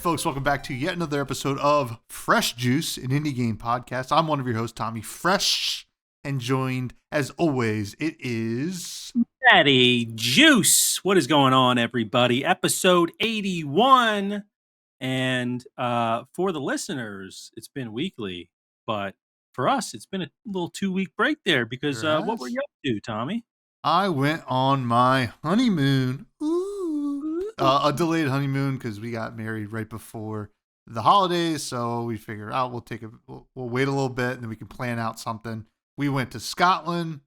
folks, welcome back to yet another episode of Fresh Juice, an indie game podcast. I'm one of your hosts, Tommy Fresh, and joined, as always, it is... Matty Juice. What is going on, everybody? Episode 81. And for the listeners, it's been weekly. But for us, it's been a little 2-week break there because what were you up to, Tommy? I went on my honeymoon. A delayed honeymoon because we got married right before the holidays. So we figured out we'll wait a little bit and then we can plan out something. We went to Scotland.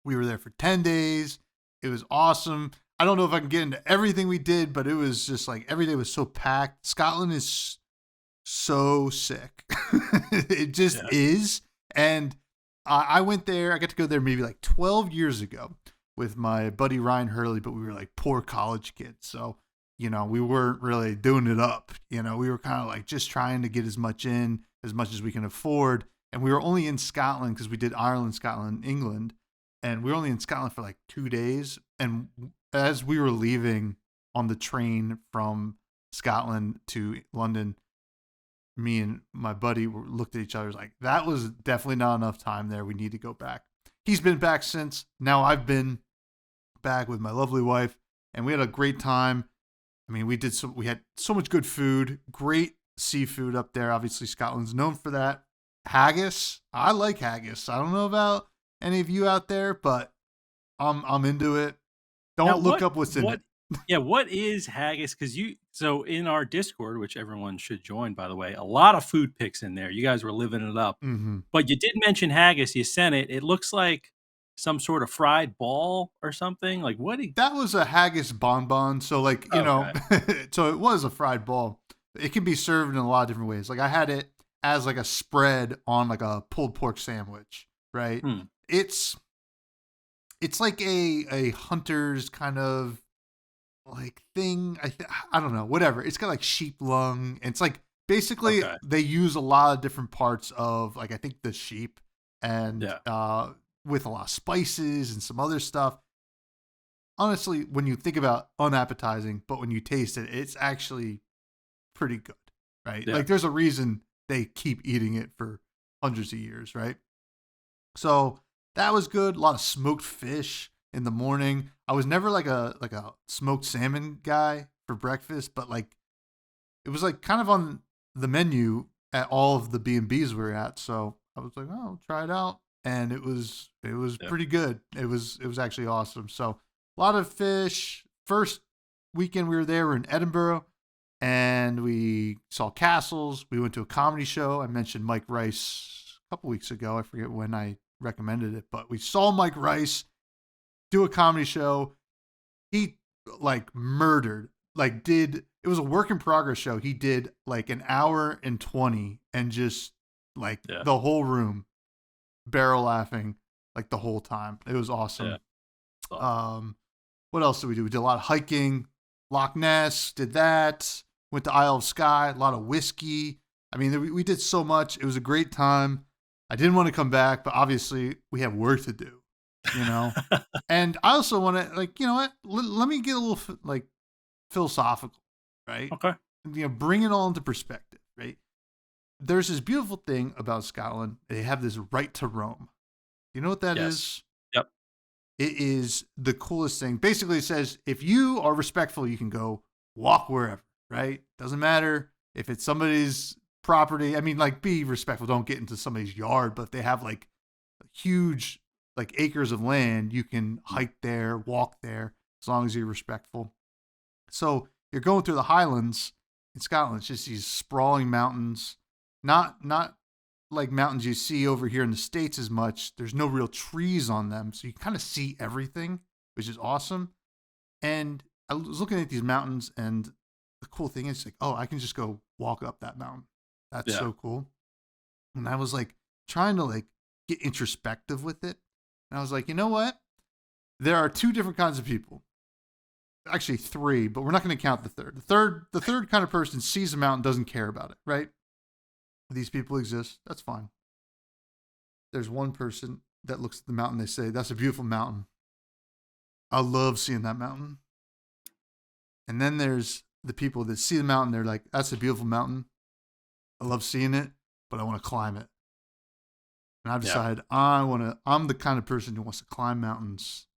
We were there for 10 days. It was awesome. I don't know if I can get into everything we did, but it was just like every day was so packed. Scotland is so sick. It just is. And I went there. I got to go there maybe like 12 years ago with my buddy Ryan Hurley, but we were like poor college kids. So, we weren't really doing it up. We were kind of like just trying to get as much as we can afford. And we were only in Scotland because we did Ireland, Scotland, England. And we were only in Scotland for like 2 days. And as we were leaving on the train from Scotland to London, me and my buddy looked at each other like, that was definitely not enough time there. We need to go back. He's been back since. Now I've been back with my lovely wife, and we had a great time. I mean, we had so much good food, great seafood up there. Obviously, Scotland's known for that. Haggis. I like haggis. I don't know about any of you out there, but I'm into it. Don't look up what's in it. Yeah, what is haggis? Because so in our Discord, which everyone should join, by the way, a lot of food pics in there. You guys were living it up. Mm-hmm. But you did mention haggis. You sent it. It looks like some sort of fried ball or something. Like what? That was a haggis bonbon. So so it was a fried ball. It can be served in a lot of different ways. Like I had it as like a spread on like a pulled pork sandwich, right? It's like a hunter's kind of like thing. I don't know, whatever. It's got like sheep lung. And it's like basically they use a lot of different parts of like I think the sheep and with a lot of spices and some other stuff. Honestly, when you think about unappetizing, but when you taste it, it's actually pretty good, right? Yeah. Like there's a reason they keep eating it for hundreds of years, right? So that was good. A lot of smoked fish in the morning. I was never like a smoked salmon guy for breakfast, but like it was like kind of on the menu at all of the B&Bs we were at. So I was like, oh, I'll try it out. And it was pretty good. It was actually awesome. So a lot of fish. First weekend we were there, we were in Edinburgh, and we saw castles. We went to a comedy show. I mentioned Mike Rice a couple weeks ago. I forget when I recommended it, but we saw Mike Rice do a comedy show. He like murdered, it was a work in progress show. He did like an hour and 20 and just like the whole room barrel laughing like the whole time. It was awesome. What else did we do? We did a lot of hiking, Loch Ness, did that, went to Isle of Skye, a lot of whiskey. I mean, we did so much. It was a great time. I didn't want to come back, but obviously we have work to do, and I also want to let me get a little like philosophical, right? Okay. Bring it all into perspective, right? There's this beautiful thing about Scotland. They have this right to roam. You know what that is? Yep. It is the coolest thing. Basically, it says if you are respectful, you can go walk wherever, right? Doesn't matter if it's somebody's property. I mean, like, be respectful. Don't get into somebody's yard, but if they have like huge like acres of land, you can hike there, walk there, as long as you're respectful. So you're going through the Highlands in Scotland. It's just these sprawling mountains. Not like mountains you see over here in the States as much. There's no real trees on them, so you kind of see everything, which is awesome. And I was looking at these mountains, and the cool thing is like, oh, I can just go walk up that mountain. That's so cool. And I was like trying to like get introspective with it. And I was like, you know what? There are two different kinds of people. Actually 3, but we're not going to count the third. The third kind of person sees a mountain, doesn't care about it, right? These people exist. That's fine. There's one person that looks at the mountain. They say, that's a beautiful mountain. I love seeing that mountain. And then there's the people that see the mountain, they're like, that's a beautiful mountain. I love seeing it, but I want to climb it. And I've decided I'm the kind of person who wants to climb mountains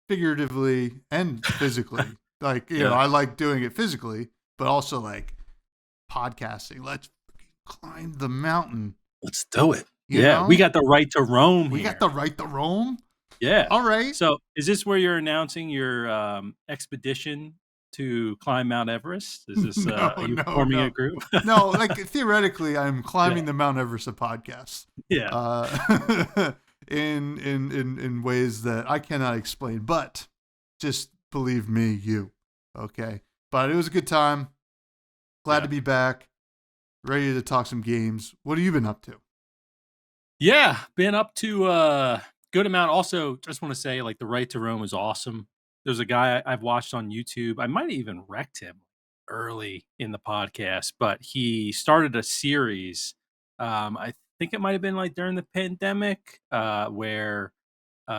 figuratively and physically. Like, I like doing it physically, but also like podcasting. Let's climb the mountain. Let's do it. You know? We got the right to roam We here. got the right to roam? Yeah. All right. So is this where you're announcing your expedition to climb Mount Everest? Is this are you forming a group? No, like theoretically, I'm climbing the Mount Everest of podcasts. Yeah. In ways that I cannot explain, but just believe me, okay. But it was a good time. Glad to be back. Ready to talk some games. What have you been up to? Yeah, been up to good amount. Also, just want to say, like, the right to roam is awesome. There's a guy I've watched on YouTube. I might have even wrecked him early in the podcast, but he started a series. I think it might have been like during the pandemic, where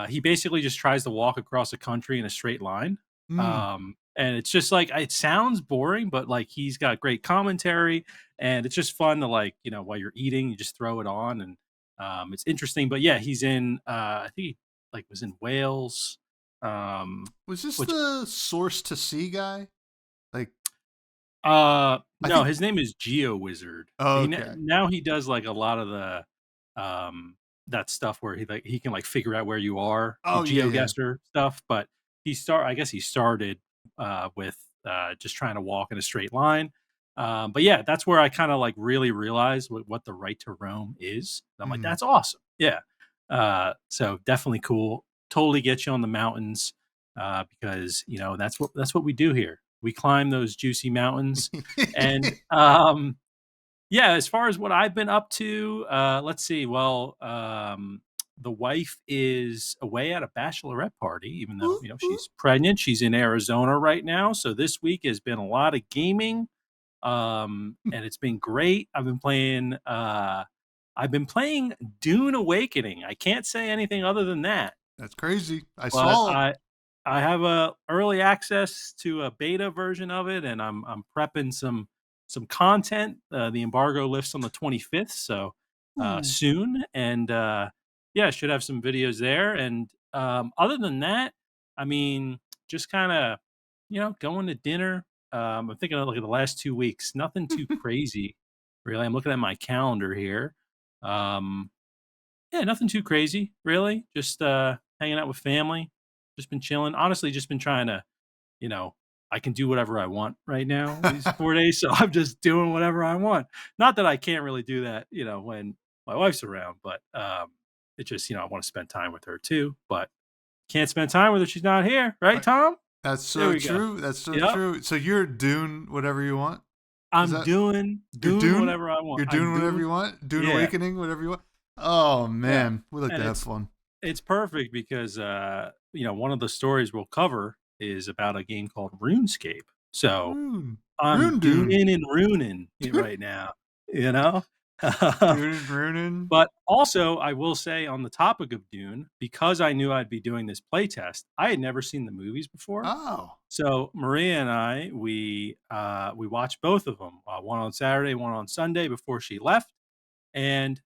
he basically just tries to walk across the country in a straight line. And it's just like, it sounds boring, but like he's got great commentary, and it's just fun to, like, while you're eating, you just throw it on, and it's interesting. But yeah, he's in I think he like was in Wales. Was this the Source to See guy? Like, no, his name is Geo Wizard. Oh, okay. Now he does like a lot of the that stuff where he can like figure out where you are, GeoGuessr stuff. But I guess he started with just trying to walk in a straight line. But yeah, that's where I kind of like really realized what the right to roam is. I'm like, that's awesome. Yeah. So definitely cool. Totally get you on the mountains, because that's what we do here. We climb those juicy mountains. And yeah, as far as what I've been up to, let's see. Well, the wife is away at a bachelorette party, even though she's pregnant. She's in Arizona right now, so this week has been a lot of gaming, and it's been great. I've been playing Dune Awakening. I can't say anything other than that. That's crazy. I saw. I have a early access to a beta version of it, and I'm prepping some content. The embargo lifts on the 25th, so soon, and yeah, should have some videos there. And other than that, I mean, just kind of going to dinner. I'm thinking of like the last 2 weeks, nothing too crazy, really. I'm looking at my calendar here. Yeah, nothing too crazy, really. Just hanging out with family. Just been chilling. Honestly, just been trying to, I can do whatever I want right now these 4 days. So I'm just doing whatever I want. Not that I can't really do that, when my wife's around, but it just, I want to spend time with her too. But can't spend time with her. She's not here. Right, Tom? That's so true. That's so true. So you're doing whatever you want? I'm doing whatever I want. You're doing whatever you want? Dune Awakening, whatever you want? Oh, man. We like to have fun. It's perfect because, one of the stories we'll cover is about a game called RuneScape. So I'm Dune and ruining it right now, Runin. But also, I will say, on the topic of Dune, because I knew I'd be doing this playtest, I had never seen the movies before. Oh. So Maria and I, we watched both of them, one on Saturday, one on Sunday before she left, and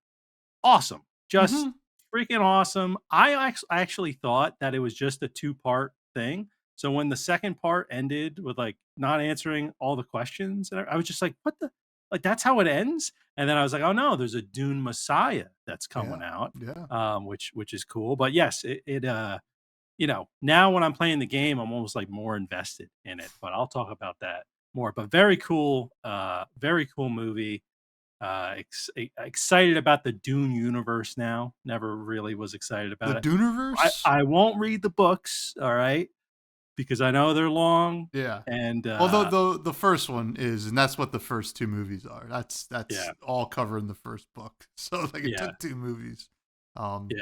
awesome, just freaking awesome. I actually thought that it was just a 2-part thing. So when the second part ended with like not answering all the questions, I was just like, what the, like, that's how it ends? And then I was like, oh no, there's a Dune Messiah that's coming out. Which is cool. But yes, it now when I'm playing the game, I'm almost like more invested in it, but I'll talk about that more. But very cool movie. Excited about the Dune universe now. Never really was excited about it. The Duneverse? I won't read the books, all right, because I know they're long. Yeah. And although the first one is, and that's what the first 2 movies are. That's all covered in the first book. So like it took 2 movies. And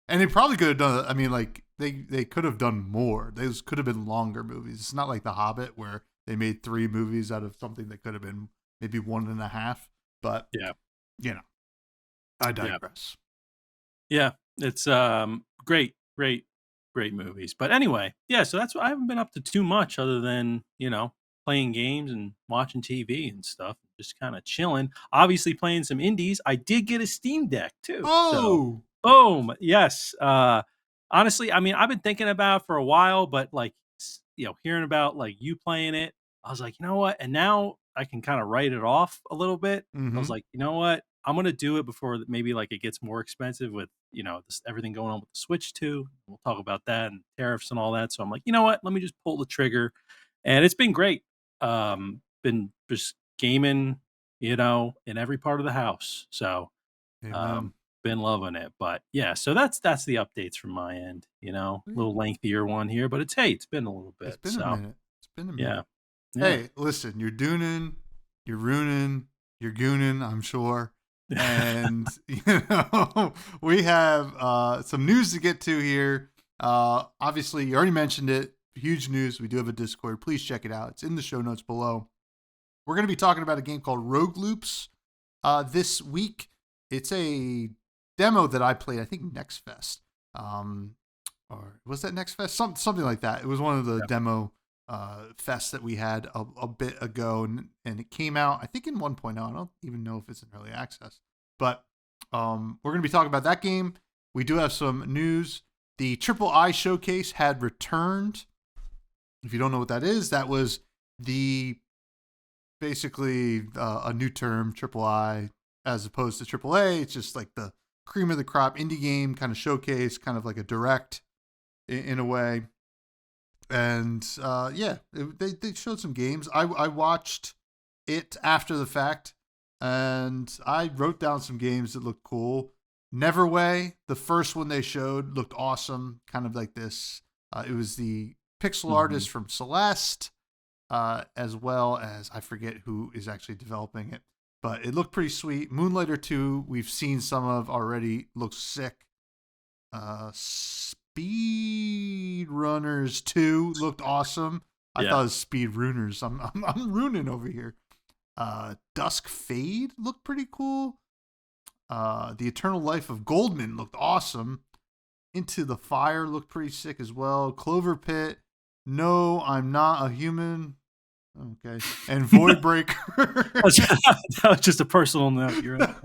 they probably could have done. I mean, like they could have done more. Those could have been longer movies. It's not like The Hobbit where they made 3 movies out of something that could have been maybe 1.5. But I digress. Yeah, it's great movies. But anyway, so that's what I haven't been up to too much other than playing games and watching TV and stuff, just kind of chilling. Obviously, playing some indies. I did get a Steam Deck too, so Oh, boom, yes. Honestly, I mean, I've been thinking about it for a while, but like, hearing about like you playing it, I was like, you know what? And now I can kind of write it off a little bit. I was mm-hmm. like, you know what? I'm gonna do it before maybe like it gets more expensive with everything going on with the Switch too. We'll talk about that and tariffs and all that. So I'm like, you know what? Let me just pull the trigger, and it's been great. Been just gaming, in every part of the house. So Amen. um, been loving it. But yeah, so that's the updates from my end. A Yeah, little lengthier one here, but it's been a little it's bit. been a So minute. It's been a yeah, minute. yeah. Hey, listen, you're dooning, you're ruining, you're gooning, I'm sure. And we have some news to get to here. Obviously, you already mentioned it. Huge news. We do have a Discord. Please check it out. It's in the show notes below. We're going to be talking about a game called Rogue Loops this week. It's a demo that I played, I think, Next Fest. Or was that Next Fest? Something like that. It was one of the demo fests that we had a bit ago, and it came out, I think, in 1.0. I don't even know if it's in early access. But we're going to be talking about that game. We do have some news. The Triple I Showcase had returned. If you don't know what that is, that was basically a new term, Triple I, as opposed to Triple A. It's just like the cream of the crop indie game kind of showcase, kind of like a direct in a way. And they showed some games. I watched it after the fact, and I wrote down some games that looked cool. Neverway, the first one they showed, looked awesome. Kind of like this. It was the pixel artist from Celeste, as well as I forget who is actually developing it, but it looked pretty sweet. Moonlighter 2, we've seen some of already. Looks sick. Speed Runners 2 looked awesome. I Yeah. thought it was Speed Runers. I'm ruining over here. Dusk Fade looked pretty cool. The Eternal Life of Goldman looked awesome. Into the Fire looked pretty sick as well. Clover Pit. No, I'm Not a Human. Okay. And Voidbreaker. That was just a personal note. You're right.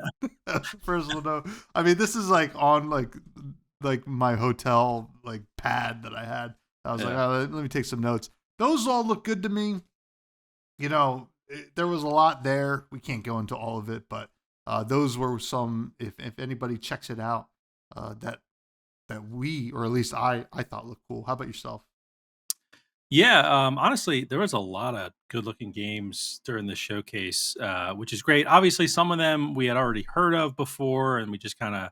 Personal note. I mean, this is like on like my hotel like pad that I had. I was like, Yeah. oh, let me take some notes. Those all look good to me. There was a lot there. We can't go into all of it, but those were some. If anybody checks it out, that we, or at least I thought looked cool. How about yourself? Yeah, honestly, there was a lot of good-looking games during the showcase, which is great. Obviously, some of them we had already heard of before, and we just kind of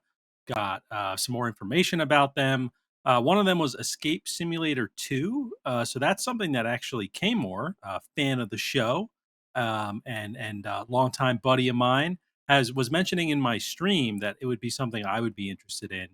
got some more information about them. One of them was Escape Simulator 2. So that's something that actually came more, fan of the show, and longtime buddy of mine, was mentioning in my stream that it would be something I would be interested in.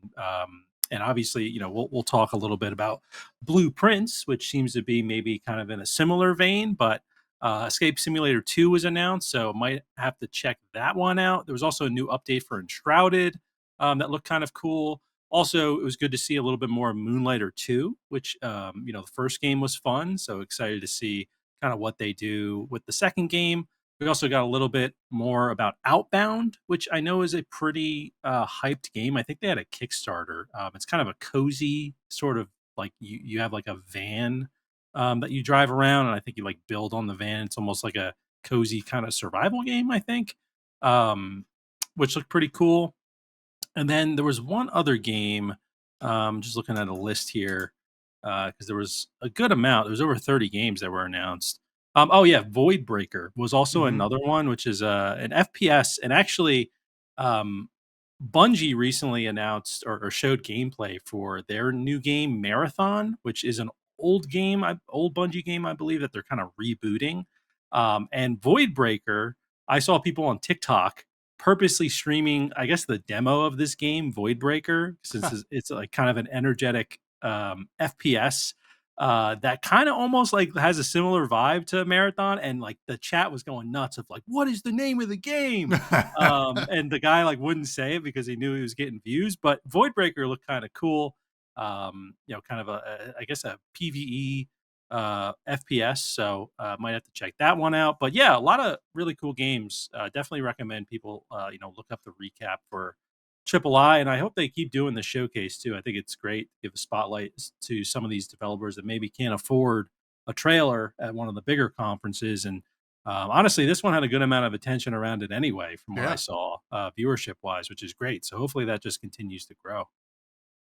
And obviously, we'll talk a little bit about Blueprints, which seems to be maybe kind of in a similar vein, but Escape Simulator 2 was announced, so might have to check that one out. There was also a new update for Enshrouded that looked kind of cool. Also, it was good to see a little bit more Moonlighter 2, which, the first game was fun, so excited to see kind of what they do with the second game. We also got a little bit more about Outbound, which I know is a pretty hyped game. I think they had a Kickstarter. It's kind of a cozy sort of like you have like a van that you drive around, and I think you like build on the van. It's almost like a cozy kind of survival game, I think, um, which looked pretty cool. And then there was one other game. Just looking at a list here because there was a good amount. There was over 30 games that were announced. Oh yeah, Void Breaker was also Mm-hmm. another one, which is an FPS, and actually, um, Bungie recently announced or showed gameplay for their new game Marathon, which is an old Bungie game, I believe that they're kind of rebooting. And Void Breaker, I saw people on TikTok purposely streaming, I guess, the demo of this game, Void Breaker, since it's like kind of an energetic FPS that kind of almost like has a similar vibe to Marathon, and like the chat was going nuts of like, what is the name of the game? And the guy like wouldn't say it because he knew he was getting views, but Void Breaker looked kind of cool. Kind of I guess a PvE FPS, so might have to check that one out. But yeah, a lot of really cool games. Definitely recommend people look up the recap for Triple I, and I hope they keep doing the showcase too. I think it's great to give a spotlight to some of these developers that maybe can't afford a trailer at one of the bigger conferences. And honestly, this one had a good amount of attention around it anyway, from what I Yeah. saw, viewership wise, which is great. So hopefully that just continues to grow.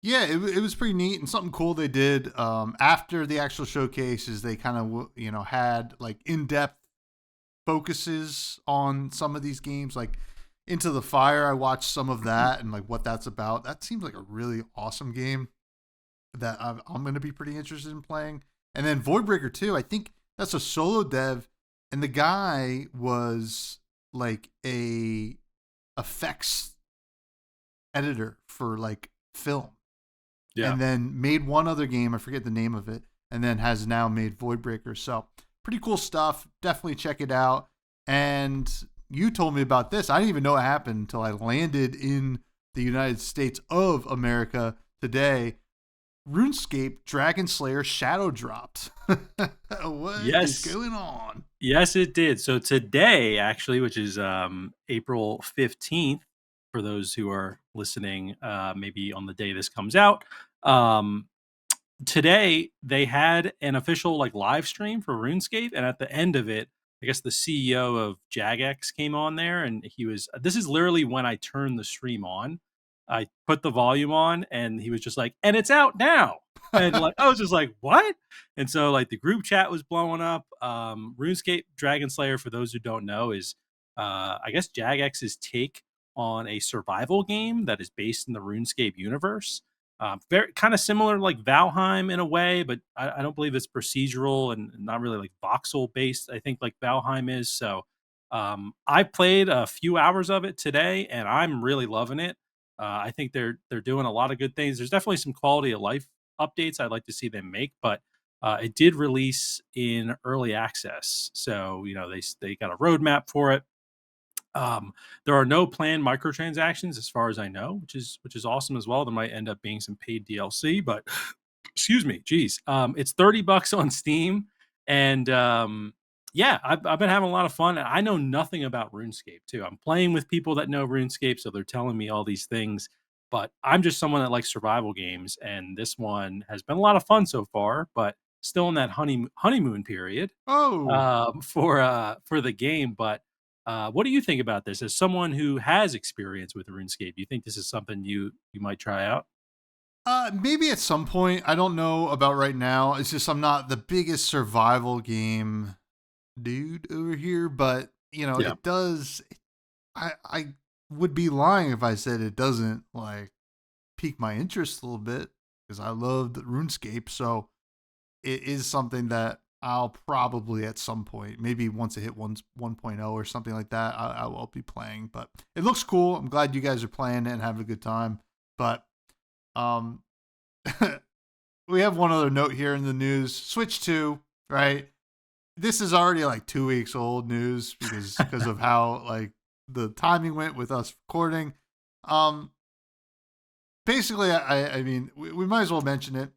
Yeah, it was pretty neat, and something cool they did after the actual showcases. They kind of had like in depth focuses on some of these games, like Into the Fire. I watched some of that and like what that's about. That seems like a really awesome game that I'm going to be pretty interested in playing. And then Voidbreaker 2, I think that's a solo dev, and the guy was like a effects editor for like film, Yeah. and then made one other game. I forget the name of it, and then has now made Voidbreaker. So pretty cool stuff. Definitely check it out. And you told me about this. I didn't even know it happened until I landed in the United States of America today. RuneScape Dragon Slayer Shadow dropped. What is going on? Yes, it did. So today, actually, which is April 15th, for those who are listening, maybe on the day this comes out, um, today they had an official like live stream for RuneScape, and at the end of it, I guess the CEO of Jagex came on there, and he was. This is literally when I turned the stream on. I put the volume on, and he was just like, "And it's out now." And like I was just like, "What?" And so like the group chat was blowing up. RuneScape Dragon Slayer, for those who don't know, is I guess Jagex's take on a survival game that is based in the RuneScape universe. Very kind of similar like Valheim in a way, but I don't believe it's procedural and not really like voxel based. I think like Valheim is. So I played a few hours of it today, and I'm really loving it. I think they're doing a lot of good things. There's definitely some quality of life updates I'd like to see them make, but it did release in early access, so they got a roadmap for it. There are no planned microtransactions as far as I know, which is awesome as well. There might end up being some paid DLC, but excuse me, geez, it's $30 on Steam, and yeah, I've been having a lot of fun. I know nothing about RuneScape too. I'm playing with people that know RuneScape, so they're telling me all these things. But I'm just someone that likes survival games, and this one has been a lot of fun so far. But still in that honeymoon period Oh, for the game. But what do you think about this? As someone who has experience with RuneScape, do you think this is something you might try out? maybe at some point. I don't know about right now. It's just I'm not the biggest survival game dude over here, but Yeah. it does. I would be lying if I said it doesn't like pique my interest a little bit, because I loved RuneScape. So it is something that I'll probably at some point, maybe once it hit 1.0 or something like that, I will be playing. But it looks cool. I'm glad you guys are playing it and having a good time. But um, we have one other note here in the news. Switch 2, right? This is already like 2 weeks old news because of how like the timing went with us recording. Um, Basically, I mean, we might as well mention it.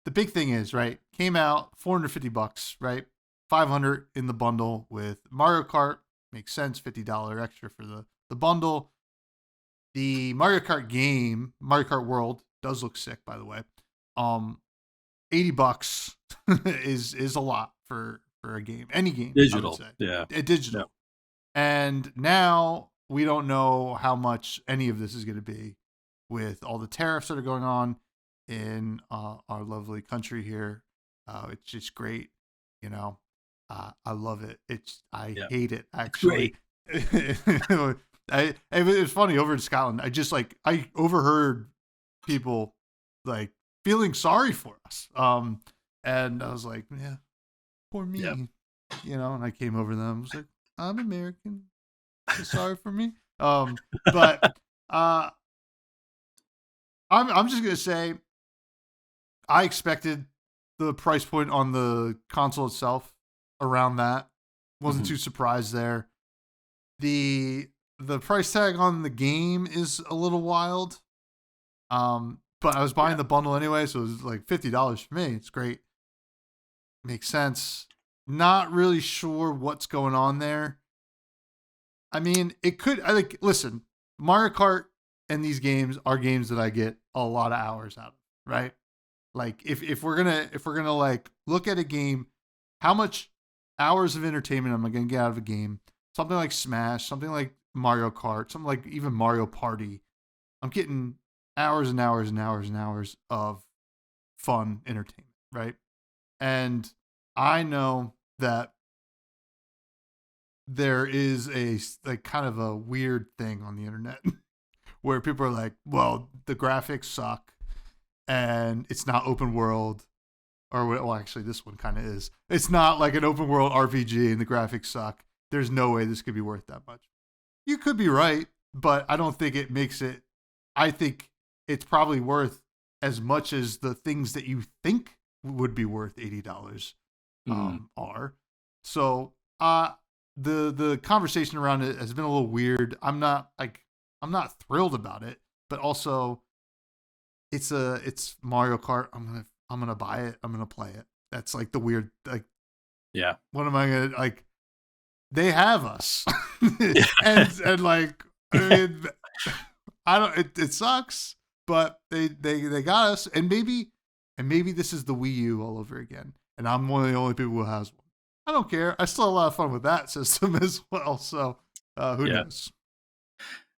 The big thing is, right, came out $450, right? 500 in the bundle with Mario Kart. Makes sense, $50 extra for the bundle. The Mario Kart game, Mario Kart World, does look sick, by the way. $80 is a lot for a game. Any game, I would Digital. say. Yeah. A digital. And now we don't know how much any of this is going to be with all the tariffs that are going on in our lovely country here. It's just great, you know. I love it. I Yeah. hate it It's actually. great. It was funny over in Scotland. I overheard people like feeling sorry for us. And I was like, yeah, poor me, Yeah. And I came over to them. I was like, I'm American. So sorry for me. But I'm just gonna say I expected the price point on the console itself around that. Wasn't Mhm. too surprised there. The price tag on the game is a little wild. But I was buying Yeah. the bundle anyway, so it was like $50 for me. It's great. Makes sense. Not really sure what's going on there. I mean, it could. I like. Listen, Mario Kart and these games are games that I get a lot of hours out of. Right. Like if we're gonna like look at a game, how much hours of entertainment am I gonna get out of a game? Something like Smash, something like Mario Kart, something like even Mario Party. I'm getting hours and hours and hours and hours of fun entertainment, right? And I know that there is a like kind of a weird thing on the internet where people are like, well, the graphics suck and it's not open world. Or, well, actually, this one kind of is. It's not like an open world RPG and the graphics suck. There's no way this could be worth that much. You could be right, but I don't think it makes it. I think it's probably worth as much as the things that you think would be worth $80 are. So the conversation around it has been a little weird. I'm not thrilled about it, but also it's Mario Kart. I'm gonna buy it. I'm gonna play it. That's like the weird like. Yeah. What am I gonna like? They have us, and like I mean, I don't. It sucks, but they got us, and maybe this is the Wii U all over again, and I'm one of the only people who has one. I don't care. I still have a lot of fun with that system as well. So who knows?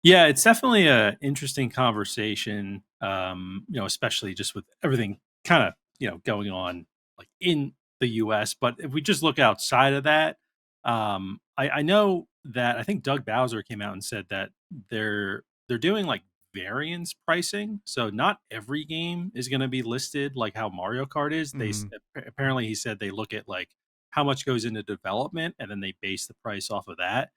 Yeah, it's definitely a interesting conversation. Especially just with everything kind of going on like in the U.S. But if we just look outside of that, I know that I think Doug Bowser came out and said that they're doing like variance pricing, so not every game is going to be listed like how Mario Kart is. Mm-hmm. Apparently he said they look at like how much goes into development and then they base the price off of that.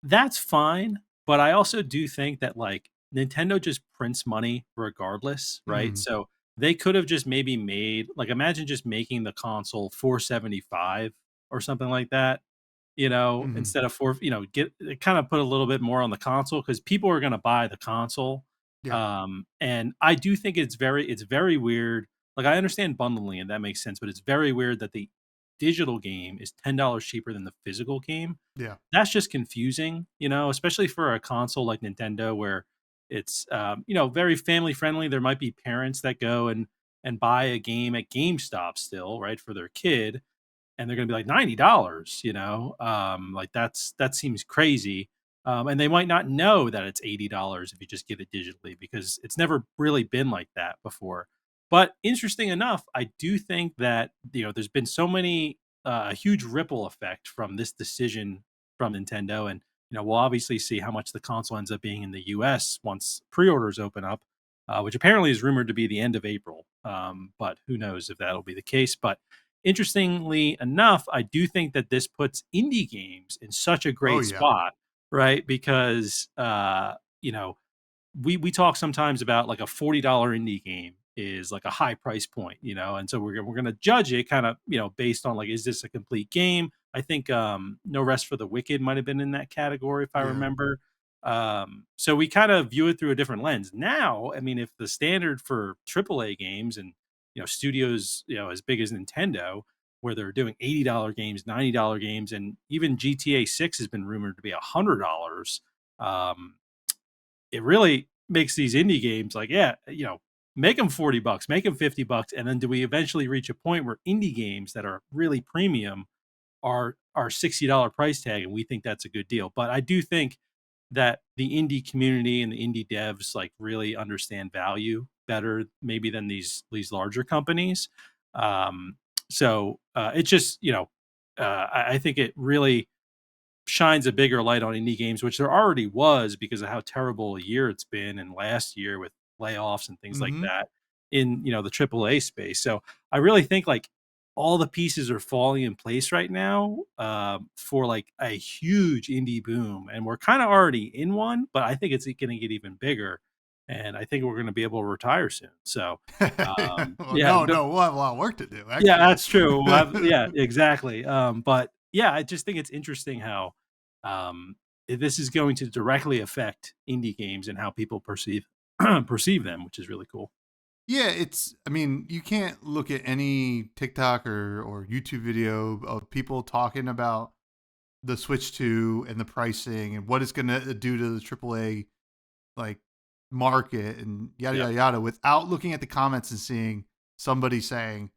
That's fine, but I also do think that, like, Nintendo just prints money regardless, right? Mm-hmm. So, they could have just maybe made like, imagine just making the console 475 or something like that, Mm-hmm. instead of get kinda put a little bit more on the console because people are gonna buy the console. Yeah. And I do think it's very weird. Like, I understand bundling, and that makes sense, but it's very weird that the digital game is $10 cheaper than the physical game. Yeah. That's just confusing, especially for a console like Nintendo where it's very family friendly. There might be parents that go and buy a game at GameStop still, right, for their kid, and they're gonna be like $90, like that seems crazy. And they might not know that it's $80 if you just get it digitally because it's never really been like that before. But interesting enough, I do think that there's been so many a huge ripple effect from this decision from Nintendo, and we'll obviously see how much the console ends up being in the U.S. once pre-orders open up, which apparently is rumored to be the end of April. But who knows if that'll be the case? But interestingly enough, I do think that this puts indie games in such a Oh great yeah. spot, right? Because we talk sometimes about like a $40 indie game is like a high price point, and so we're gonna judge it kind of based on like is this a complete game? I think No Rest for the Wicked might have been in that category if I Yeah. remember. So we kind of view it through a different lens. Now, I mean, if the standard for AAA games and studios as big as Nintendo, where they're doing $80 games, $90 games, and even GTA 6 has been rumored to be $100. Um, it really makes these indie games like, yeah, make them $40, make them $50, and then do we eventually reach a point where indie games that are really premium are $60 price tag, and we think that's a good deal. But I do think that the indie community and the indie devs like really understand value better maybe than these larger companies. It's just I think it really shines a bigger light on indie games, which there already was because of how terrible a year it's been and last year with layoffs and things like Mm-hmm. that in the AAA space. So I really think like all the pieces are falling in place right now for like a huge indie boom, and we're kind of already in one, but I think it's going to get even bigger, and I think we're going to be able to retire soon. So Well, yeah, no, we'll have a lot of work to do, yeah, actually. that's true. Yeah, exactly. But yeah, I just think it's interesting how this is going to directly affect indie games and how people perceive perceive them, which is really cool. Yeah, I mean, you can't look at any TikTok or YouTube video of people talking about the Switch 2 and the pricing and what it's going to do to the AAA like market and yada Yep. yada yada without looking at the comments and seeing somebody saying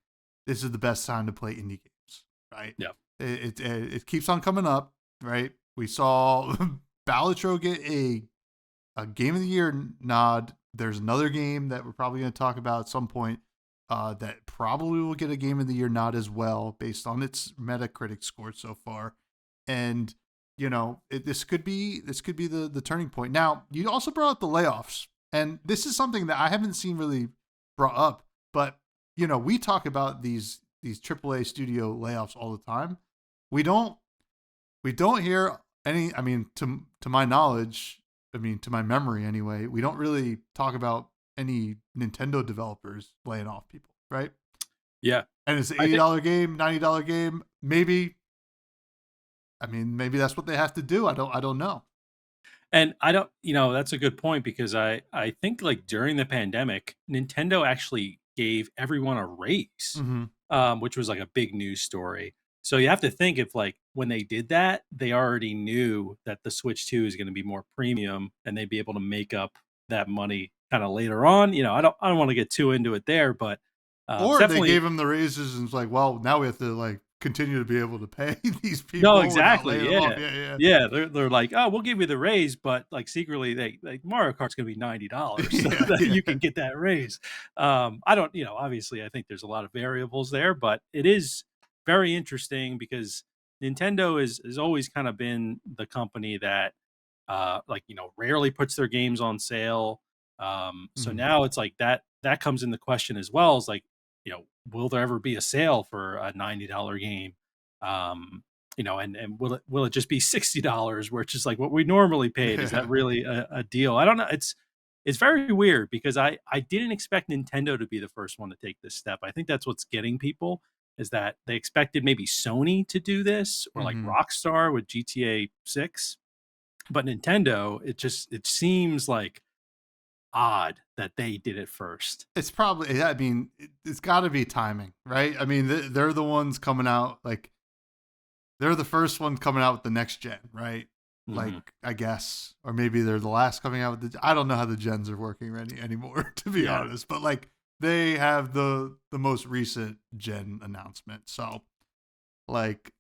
this is the best time to play indie games, right? Yep. It keeps on coming up, right? We saw Balatro get a game of the year nod. There's another game that we're probably going to talk about at some point that probably will get a game of the year nod as well, based on its Metacritic score so far. And this could be the turning point. Now, you also brought up the layoffs, and this is something that I haven't seen really brought up. But we talk about these AAA studio layoffs all the time. We don't hear any. I mean, to my knowledge, I mean, to my memory anyway, we don't really talk about any Nintendo developers laying off people, right? Yeah. And it's an I think, $80 game, $90 game. Maybe, I mean, maybe that's what they have to do. I don't know. and I don't, that's a good point because I think like during the pandemic, Nintendo actually gave everyone a raise, Mm-hmm. which was like a big news story. So you have to think if like when they did that, they already knew that the Switch 2 is going to be more premium and they'd be able to make up that money kind of later on. I don't want to get too into it there, but it's Or they definitely gave them the raises and it's like, well, now we have to like continue to be able to pay these no, people without laying exactly. them off. Yeah. Yeah, yeah, Yeah, they're like, "Oh, we'll give you the raise," but like secretly they like Mario Kart's going to be $90 so yeah, that yeah. you can get that raise. I don't, obviously I think there's a lot of variables there, but it is very interesting because Nintendo is always kind of been the company that like, rarely puts their games on sale. So Mm-hmm. now it's like that comes into question as well. Is like, will there ever be a sale for a $90 game? And will it just be $60, which is like what we normally paid? Is that Yeah. really a deal? I don't know. It's very weird because I didn't expect Nintendo to be the first one to take this step. I think that's what's getting people is that they expected maybe Sony to do this or like Mm-hmm. Rockstar with GTA 6, but Nintendo, it seems like odd that they did it first. It's probably, I mean, it's got to be timing, right? I mean, they're the ones coming out, like, they're the first one coming out with the next gen, right? Like, Hmm. I guess, or maybe they're the last coming out with I don't know how the gens are working anymore, to be Yeah. honest, but like, they have the most recent gen announcement. So, like,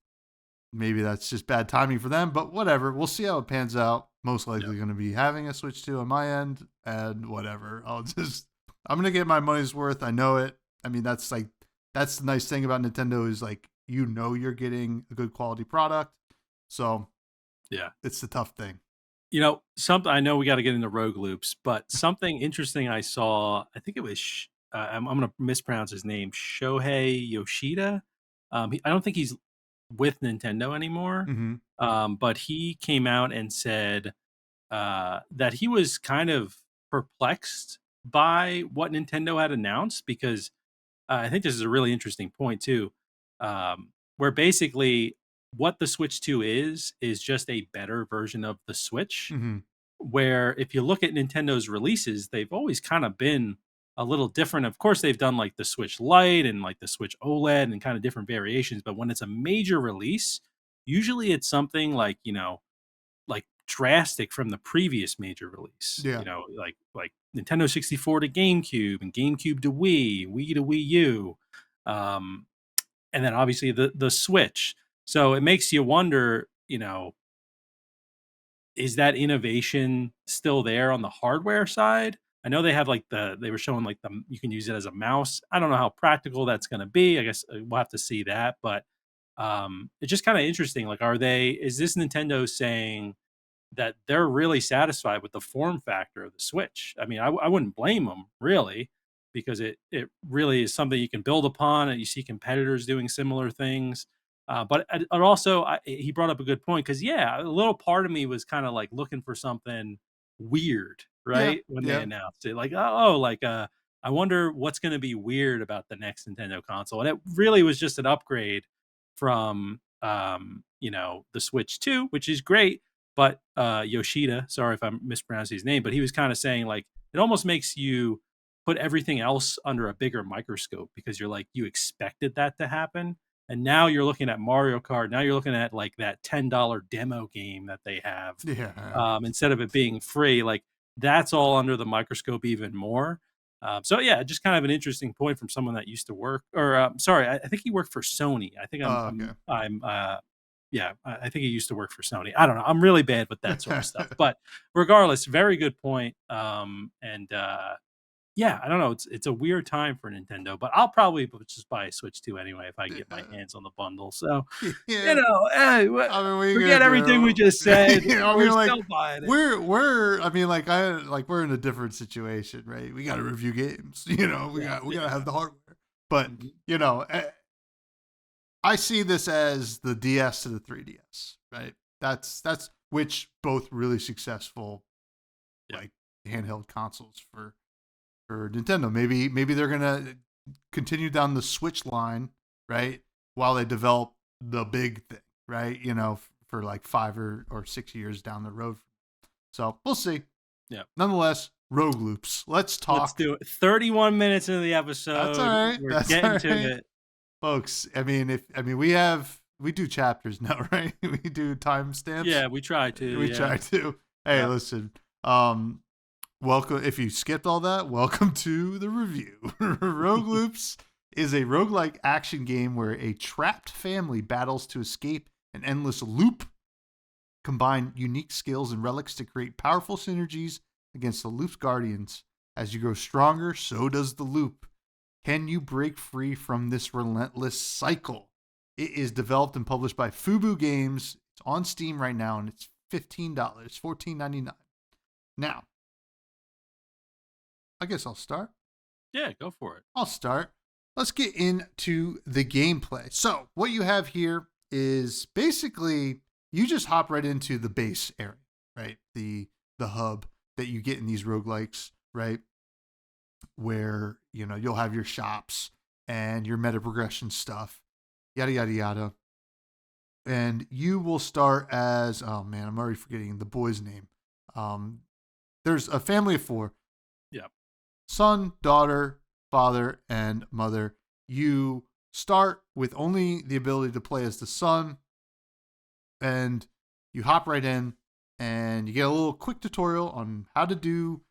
maybe that's just bad timing for them, but whatever. We'll see how it pans out. Most Yeah. likely going to be having a Switch 2 on my end, and whatever. I'm going to get my money's worth. I know it. I mean, that's the nice thing about Nintendo is like, you're getting a good quality product. So Yeah. it's the tough thing. Something I know we got to get into rogue loops, but something interesting I saw, I think it was, I'm going to mispronounce his name, Shohei Yoshida. I don't think he's with Nintendo anymore. Mm-hmm. But he came out and said that he was kind of perplexed by what Nintendo had announced because I think this is a really interesting point too, where basically what the Switch 2 is just a better version of the Switch. Mm-hmm. Where if you look at Nintendo's releases, they've always kind of been a little different. Of course, they've done like the Switch Lite and like the Switch OLED and kind of different variations. But when it's a major release, usually it's something like like drastic from the previous major release. Yeah. Like Nintendo 64 to GameCube and GameCube to Wii to Wii U, um, and then obviously the Switch. So it makes you wonder, is that innovation still there on the hardware side? I know they have like they were showing like you can use it as a mouse. I don't know how practical that's going to be. I guess we'll have to see that, but it's just kind of interesting. Like, is this Nintendo saying that they're really satisfied with the form factor of the Switch? I mean, I wouldn't blame them really because it really is something you can build upon, and you see competitors doing similar things. But also, he brought up a good point because yeah, a little part of me was kind of like looking for something weird, Yeah. right? When they Yeah. announced it, like oh, like I wonder what's going to be weird about the next Nintendo console, and it really was just an upgrade from the Switch 2, which is great. But Yoshida, sorry if I'm mispronouncing his name, but he was kind of saying like it almost makes you put everything else under a bigger microscope because you're like, you expected that to happen. And now you're looking at Mario Kart. Now you're looking at like that $10 demo game that they have, Yeah. instead of it being free. Like that's all under the microscope even more. So yeah, just kind of an interesting point from someone that used to work, or sorry, I think he worked for Sony. I think Okay. yeah, I think he used to work for Sony. I don't know. I'm really bad with that sort of stuff. But regardless, very good point. Yeah, I don't know. It's a weird time for Nintendo, but I'll probably just buy a Switch 2 anyway if I get my hands on the bundle. So, Yeah. hey, I mean, what are you forget gonna everything do? we just said. Yeah, I We're mean, like, still buying it. we're I mean, like, we're in a different situation, right? We got to review games, we gotta have the hardware, but I see this as the DS to the 3DS, right? That's which both really successful, like handheld consoles for Nintendo. Maybe they're gonna continue down the Switch line, right? While they develop the big thing, right? For like 5 or 6 years down the road. So we'll see. Yeah. Nonetheless, Rogue Loops. Let's talk. Let's do it. 31 minutes into the episode. That's all right. We're getting to it, folks. We do chapters now, right? We do timestamps. Yeah, we try to. We try to. Hey, listen. Welcome. If you skipped all that, welcome to the review. Rogue Loops is a roguelike action game where a trapped family battles to escape an endless loop. Combine unique skills and relics to create powerful synergies against the loop's guardians. As you grow stronger, so does the loop. Can you break free from this relentless cycle? It is developed and published by Fubu Games. It's on Steam right now, and it's $15, $14.99. Now, I guess I'll start. Yeah, go for it. I'll start. Let's get into the gameplay. So, what you have here is basically you just hop right into the base area, right? The hub that you get in these roguelikes, right? Where, you'll have your shops and your meta progression stuff, yada, yada, yada. And you will start as, oh man, I'm already forgetting the boy's name. There's a family of 4. Yeah. Son, daughter, father, and mother. You start with only the ability to play as the son, and you hop right in, and you get a little quick tutorial on how to do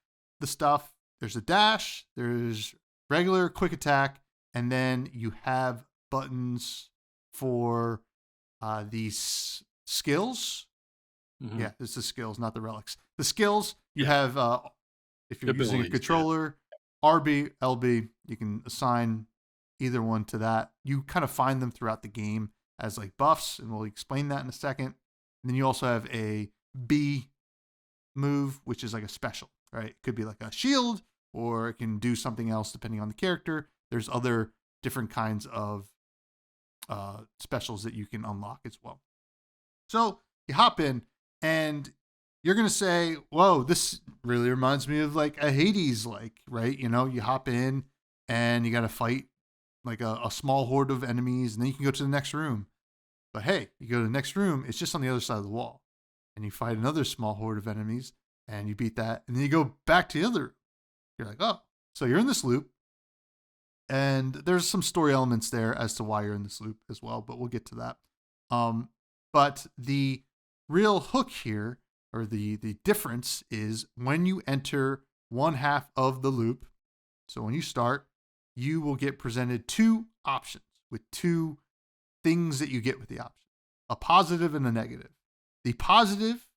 the stuff. There's a dash, there's regular quick attack, and then you have buttons for these skills. Mm-hmm. Yeah, it's the skills, not the relics. The skills, you have, if you're using a controller, RB, LB, you can assign either one to that. You kind of find them throughout the game as like buffs, and we'll explain that in a second. And then you also have a B move, which is like a special, right? It could be like a shield, or it can do something else depending on the character. There's other different kinds of specials that you can unlock as well. So you hop in, and you're going to say, whoa, this really reminds me of like a Hades, right? You hop in and you got to fight like a small horde of enemies, and then you can go to the next room. But hey, you go to the next room, it's just on the other side of the wall. And you fight another small horde of enemies, and you beat that. And then you go back to the other room. You're like, oh, so you're in this loop. And there's some story elements there as to why you're in this loop as well, but we'll get to that. But the real hook here, or the difference, is when you enter one half of the loop. So when you start, you will get presented 2 options with 2 things that you get with the option: a positive and a negative. The positive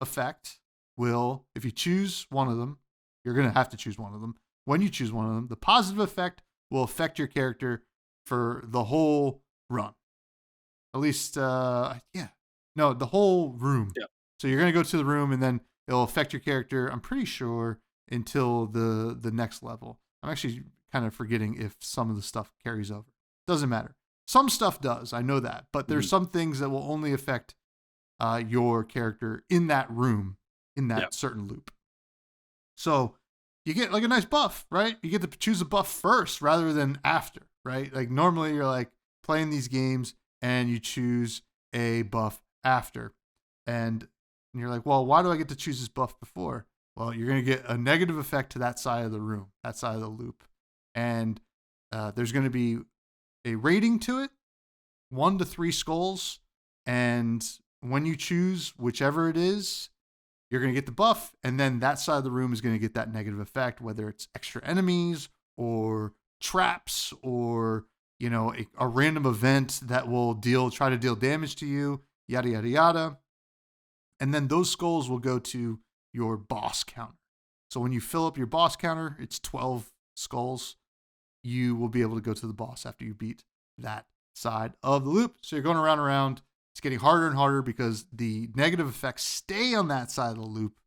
effect will, if you choose one of them, you're going to have to choose one of them. When you choose one of them, the positive effect will affect your character for the whole run. At least, the whole room. Yeah. So you're going to go to the room, and then it'll affect your character, I'm pretty sure, until the next level. I'm actually kind of forgetting if some of the stuff carries over. Doesn't matter. Some stuff does, I know that, but there's some things that will only affect your character in that room, in that certain loop. So you get like a nice buff, right? You get to choose a buff first rather than after, right? Like normally you're like playing these games and you choose a buff after. And you're like, well, why do I get to choose this buff before? Well, you're going to get a negative effect to that side of the room, that side of the loop. And there's going to be a rating to it, 1 to 3 skulls. And when you choose whichever it is, you're going to get the buff. And then that side of the room is going to get that negative effect, whether it's extra enemies or traps or, you know, a random event that will try to deal damage to you, yada, yada, yada. And then those skulls will go to your boss counter. So when you fill up your boss counter, it's 12 skulls. You will be able to go to the boss after you beat that side of the loop. So you're going around and around. It's getting harder and harder because the negative effects stay on that side of the loop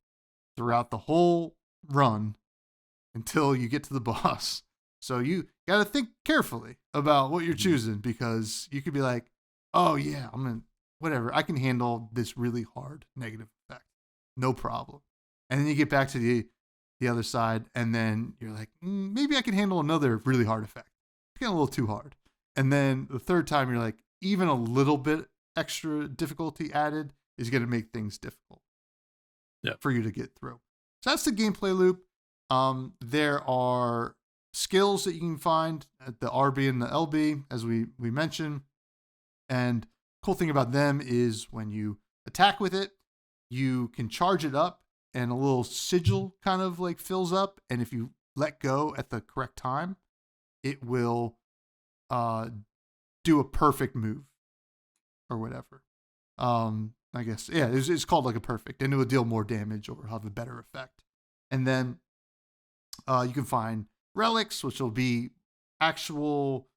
throughout the whole run until you get to the boss. So you got to think carefully about what you're choosing, because you could be like, oh yeah, whatever. I can handle this really hard negative effect. No problem. And then you get back to the other side, and then you're like, maybe I can handle another really hard effect. It's getting a little too hard. And then the third time, you're like, even a little bit extra difficulty added is going to make things difficult for you to get through. So that's the gameplay loop. There are skills that you can find at the RB and the LB, as we mentioned. And cool thing about them is when you attack with it, you can charge it up and a little sigil kind of like fills up. And if you let go at the correct time, it will do a perfect move or whatever. I guess, yeah, it's called like a perfect, and it will deal more damage or have a better effect. And then you can find relics, which will be actual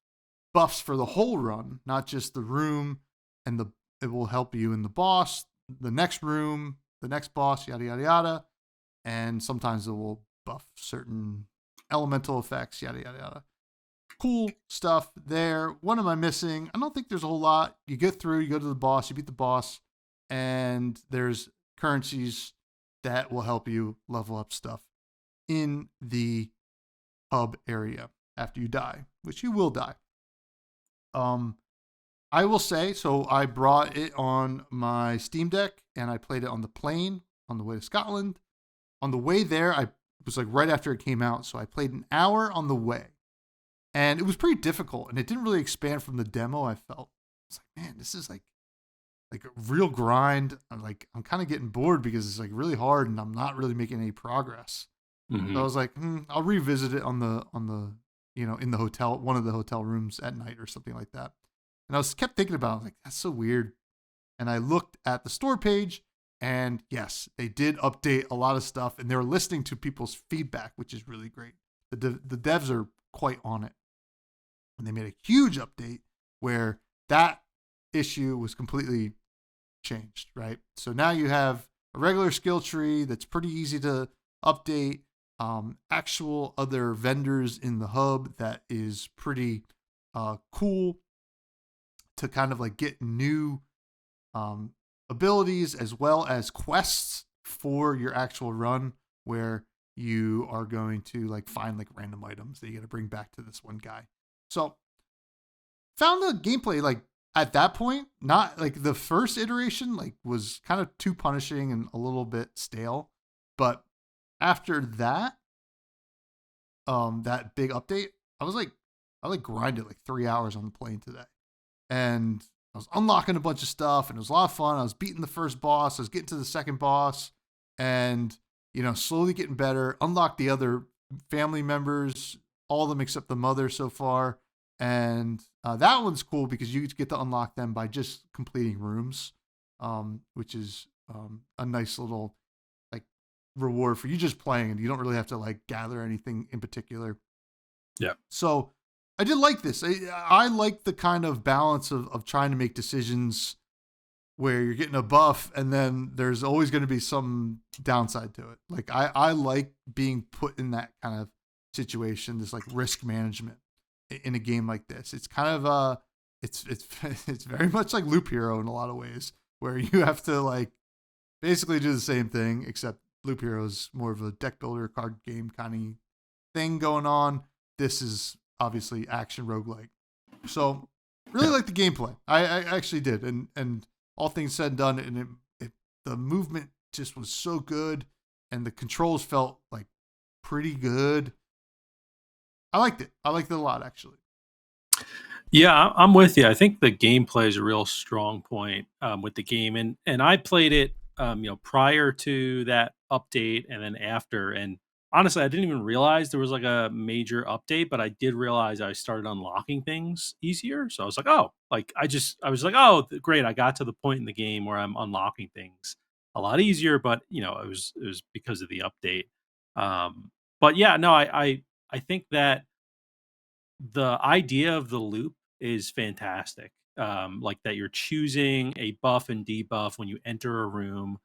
buffs for the whole run, not just the room, and it will help you in the boss, the next room, the next boss, yada, yada, yada. And sometimes it will buff certain elemental effects, yada, yada, yada. Cool stuff there. What am I missing? I don't think there's a whole lot. You get through, you go to the boss, you beat the boss, and there's currencies that will help you level up stuff in the hub area after you die, which you will die. I will say, so I brought it on my Steam Deck and I played it on the plane on the way to Scotland. On the way there, I was like right after it came out, so I played an hour on the way. And it was pretty difficult, and it didn't really expand from the demo. I felt, it's like, man, this is like a real grind. I'm kind of getting bored because it's like really hard, and I'm not really making any progress. Mm-hmm. So I was like, I'll revisit it on the in the hotel, one of the hotel rooms at night or something like that. And I kept thinking about it. I was like, that's so weird. And I looked at the store page, and yes, they did update a lot of stuff, and they were listening to people's feedback, which is really great. The devs are quite on it. And they made a huge update where that issue was completely changed, right? So now you have a regular skill tree that's pretty easy to update, actual other vendors in the hub that is pretty cool to kind of like get new abilities, as well as quests for your actual run, where you are going to like find like random items that you got to bring back to this one guy. So found the gameplay like at that point, not like the first iteration, like was kind of too punishing and a little bit stale. But after that, that big update, I grinded like 3 hours on the plane today. And I was unlocking a bunch of stuff, and it was a lot of fun. I was beating the first boss. I was getting to the second boss, and, slowly getting better. Unlocked the other family members, all of them except the mother so far. And that one's cool because you get to unlock them by just completing rooms, which is a nice little like reward for you just playing, and you don't really have to like gather anything in particular. Yeah. So I did like this. I like the kind of balance of trying to make decisions where you're getting a buff and then there's always going to be some downside to it. Like I like being put in that kind of situation, this like risk management in a game like this. It's kind of it's very much like Loop Hero in a lot of ways, where you have to like basically do the same thing, except Loop Hero is more of a deck builder card game kind of thing going on. This is obviously action roguelike. So really like the gameplay. I actually did, and all things said and done, and the movement just was so good, and the controls felt like pretty good. I liked it. I liked it a lot, actually. Yeah, I'm with you. I think the gameplay is a real strong point with the game, and I played it, prior to that update and then after. And honestly, I didn't even realize there was like a major update, but I did realize I started unlocking things easier. So I was like, oh, like I was like, oh, great, I got to the point in the game where I'm unlocking things a lot easier. But it was because of the update. But yeah, no, I think that the idea of the loop is fantastic. Like that you're choosing a buff and debuff when you enter a room.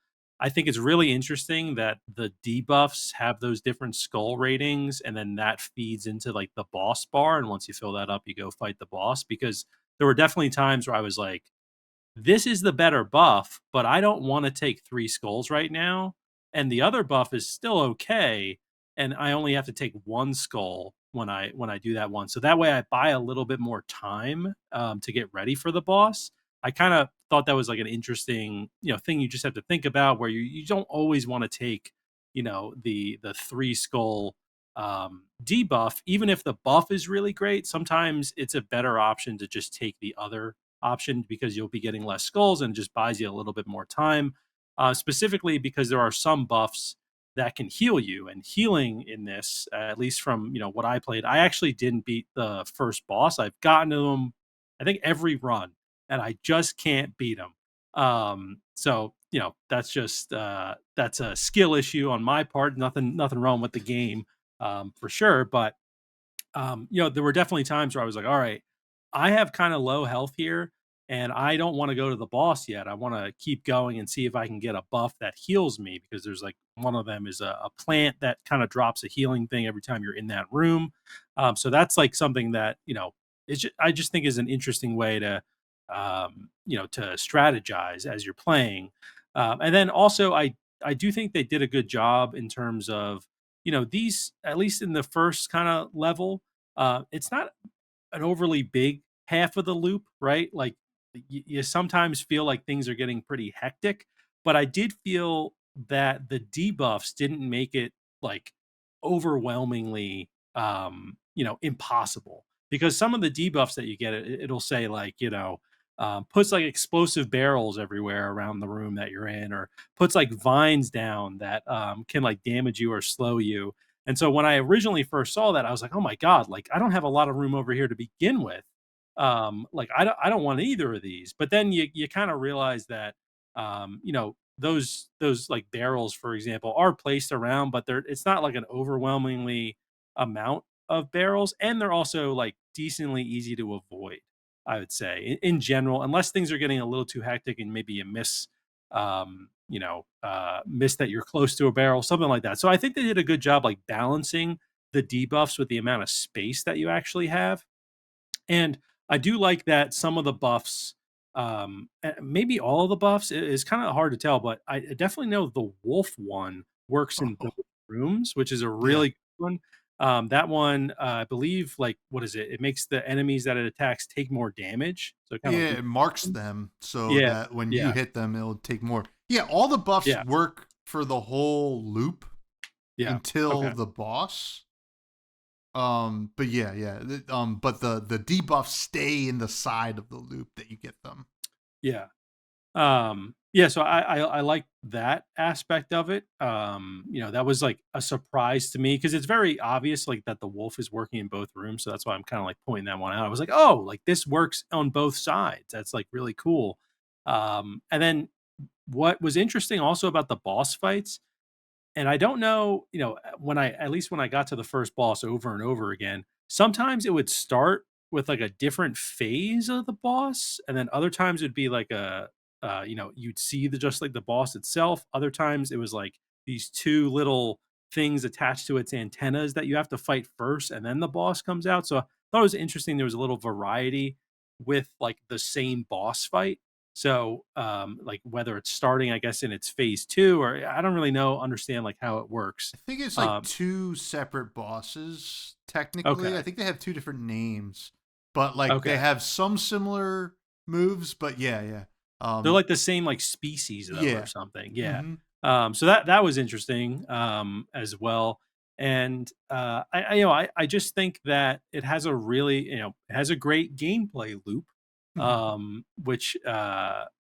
I think it's really interesting that the debuffs have those different skull ratings, and then that feeds into like the boss bar. And once you fill that up, you go fight the boss. Because there were definitely times where I was like, this is the better buff, but I don't want to take 3 skulls right now, and the other buff is still okay, and I only have to take 1 skull when I do that one. So that way I buy a little bit more time, to get ready for the boss. I kinda thought that was, like, an interesting, thing you just have to think about where you don't always wanna take, the 3 skull, debuff. Even if the buff is really great, sometimes it's a better option to just take the other option because you'll be getting less skulls and it just buys you a little bit more time. Specifically because there are some buffs that can heal you, and healing in this, at least from what I played, I actually didn't beat the first boss. I've gotten to them, I think every run, and I just can't beat them. So that's just that's a skill issue on my part. Nothing wrong with the game, for sure. But there were definitely times where I was like, all right, I have kind of low health here and I don't want to go to the boss yet. I want to keep going and see if I can get a buff that heals me, because there's like one of them is a plant that kind of drops a healing thing every time you're in that room. So that's like something that, I just think is an interesting way to, to strategize as you're playing. And then also, I do think they did a good job in terms of, these, at least in the first kind of level, it's not an overly big half of the loop, right? Like you sometimes feel like things are getting pretty hectic, but I did feel that the debuffs didn't make it like overwhelmingly, impossible, because some of the debuffs that you get, it'll say like, puts like explosive barrels everywhere around the room that you're in, or puts like vines down that can like damage you or slow you. And so when I originally first saw that, I was like, "Oh my god, like I don't have a lot of room over here to begin with. Like I don't want either of these." But then you kind of realize that, those like barrels, for example, are placed around, but it's not like an overwhelmingly amount of barrels, and they're also like decently easy to avoid, I would say, in general, unless things are getting a little too hectic and maybe you miss that you're close to a barrel, something like that. So I think they did a good job like balancing the debuffs with the amount of space that you actually have. And I do like that some of the buffs, maybe all of the buffs, is kind of hard to tell, but I definitely know the wolf one works in both rooms, which is a Yeah. really good one. That one, I believe, like, what is it? It makes the enemies that it attacks take more damage. So it kind of Yeah, like, it marks them so yeah, that when you yeah, hit them, it'll take more. Yeah, all the buffs yeah, work for the whole loop yeah. until Okay. the boss. But yeah. But the debuffs stay in the side of the loop that you get them. Yeah. Yeah, so I like that aspect of it. That was like a surprise to me because it's very obvious like that the wolf is working in both rooms. So that's why I'm kind of like pointing that one out. I was like, oh, like this works on both sides. That's like really cool. And then what was interesting also about the boss fights, and I don't know, when I, at least when I got to the first boss over and over again, sometimes it would start with like a different phase of the boss, and then other times it'd be like you'd see the just like the boss itself. Other times it was like these two little things attached to its antennas that you have to fight first, and then the boss comes out. So I thought it was interesting. There was a little variety with like the same boss fight. So, like whether it's starting, I guess, in its phase 2, or I don't really understand like how it works. I think it's like Um, two separate bosses, technically. I okay, think they have two different names, but like they okay, have some similar moves, but yeah. they're Um, like the same like species though, or yeah. something. Yeah. Mm-hmm. So that was interesting as well. And I just think that it has a really, it has a great gameplay loop, Mhm. which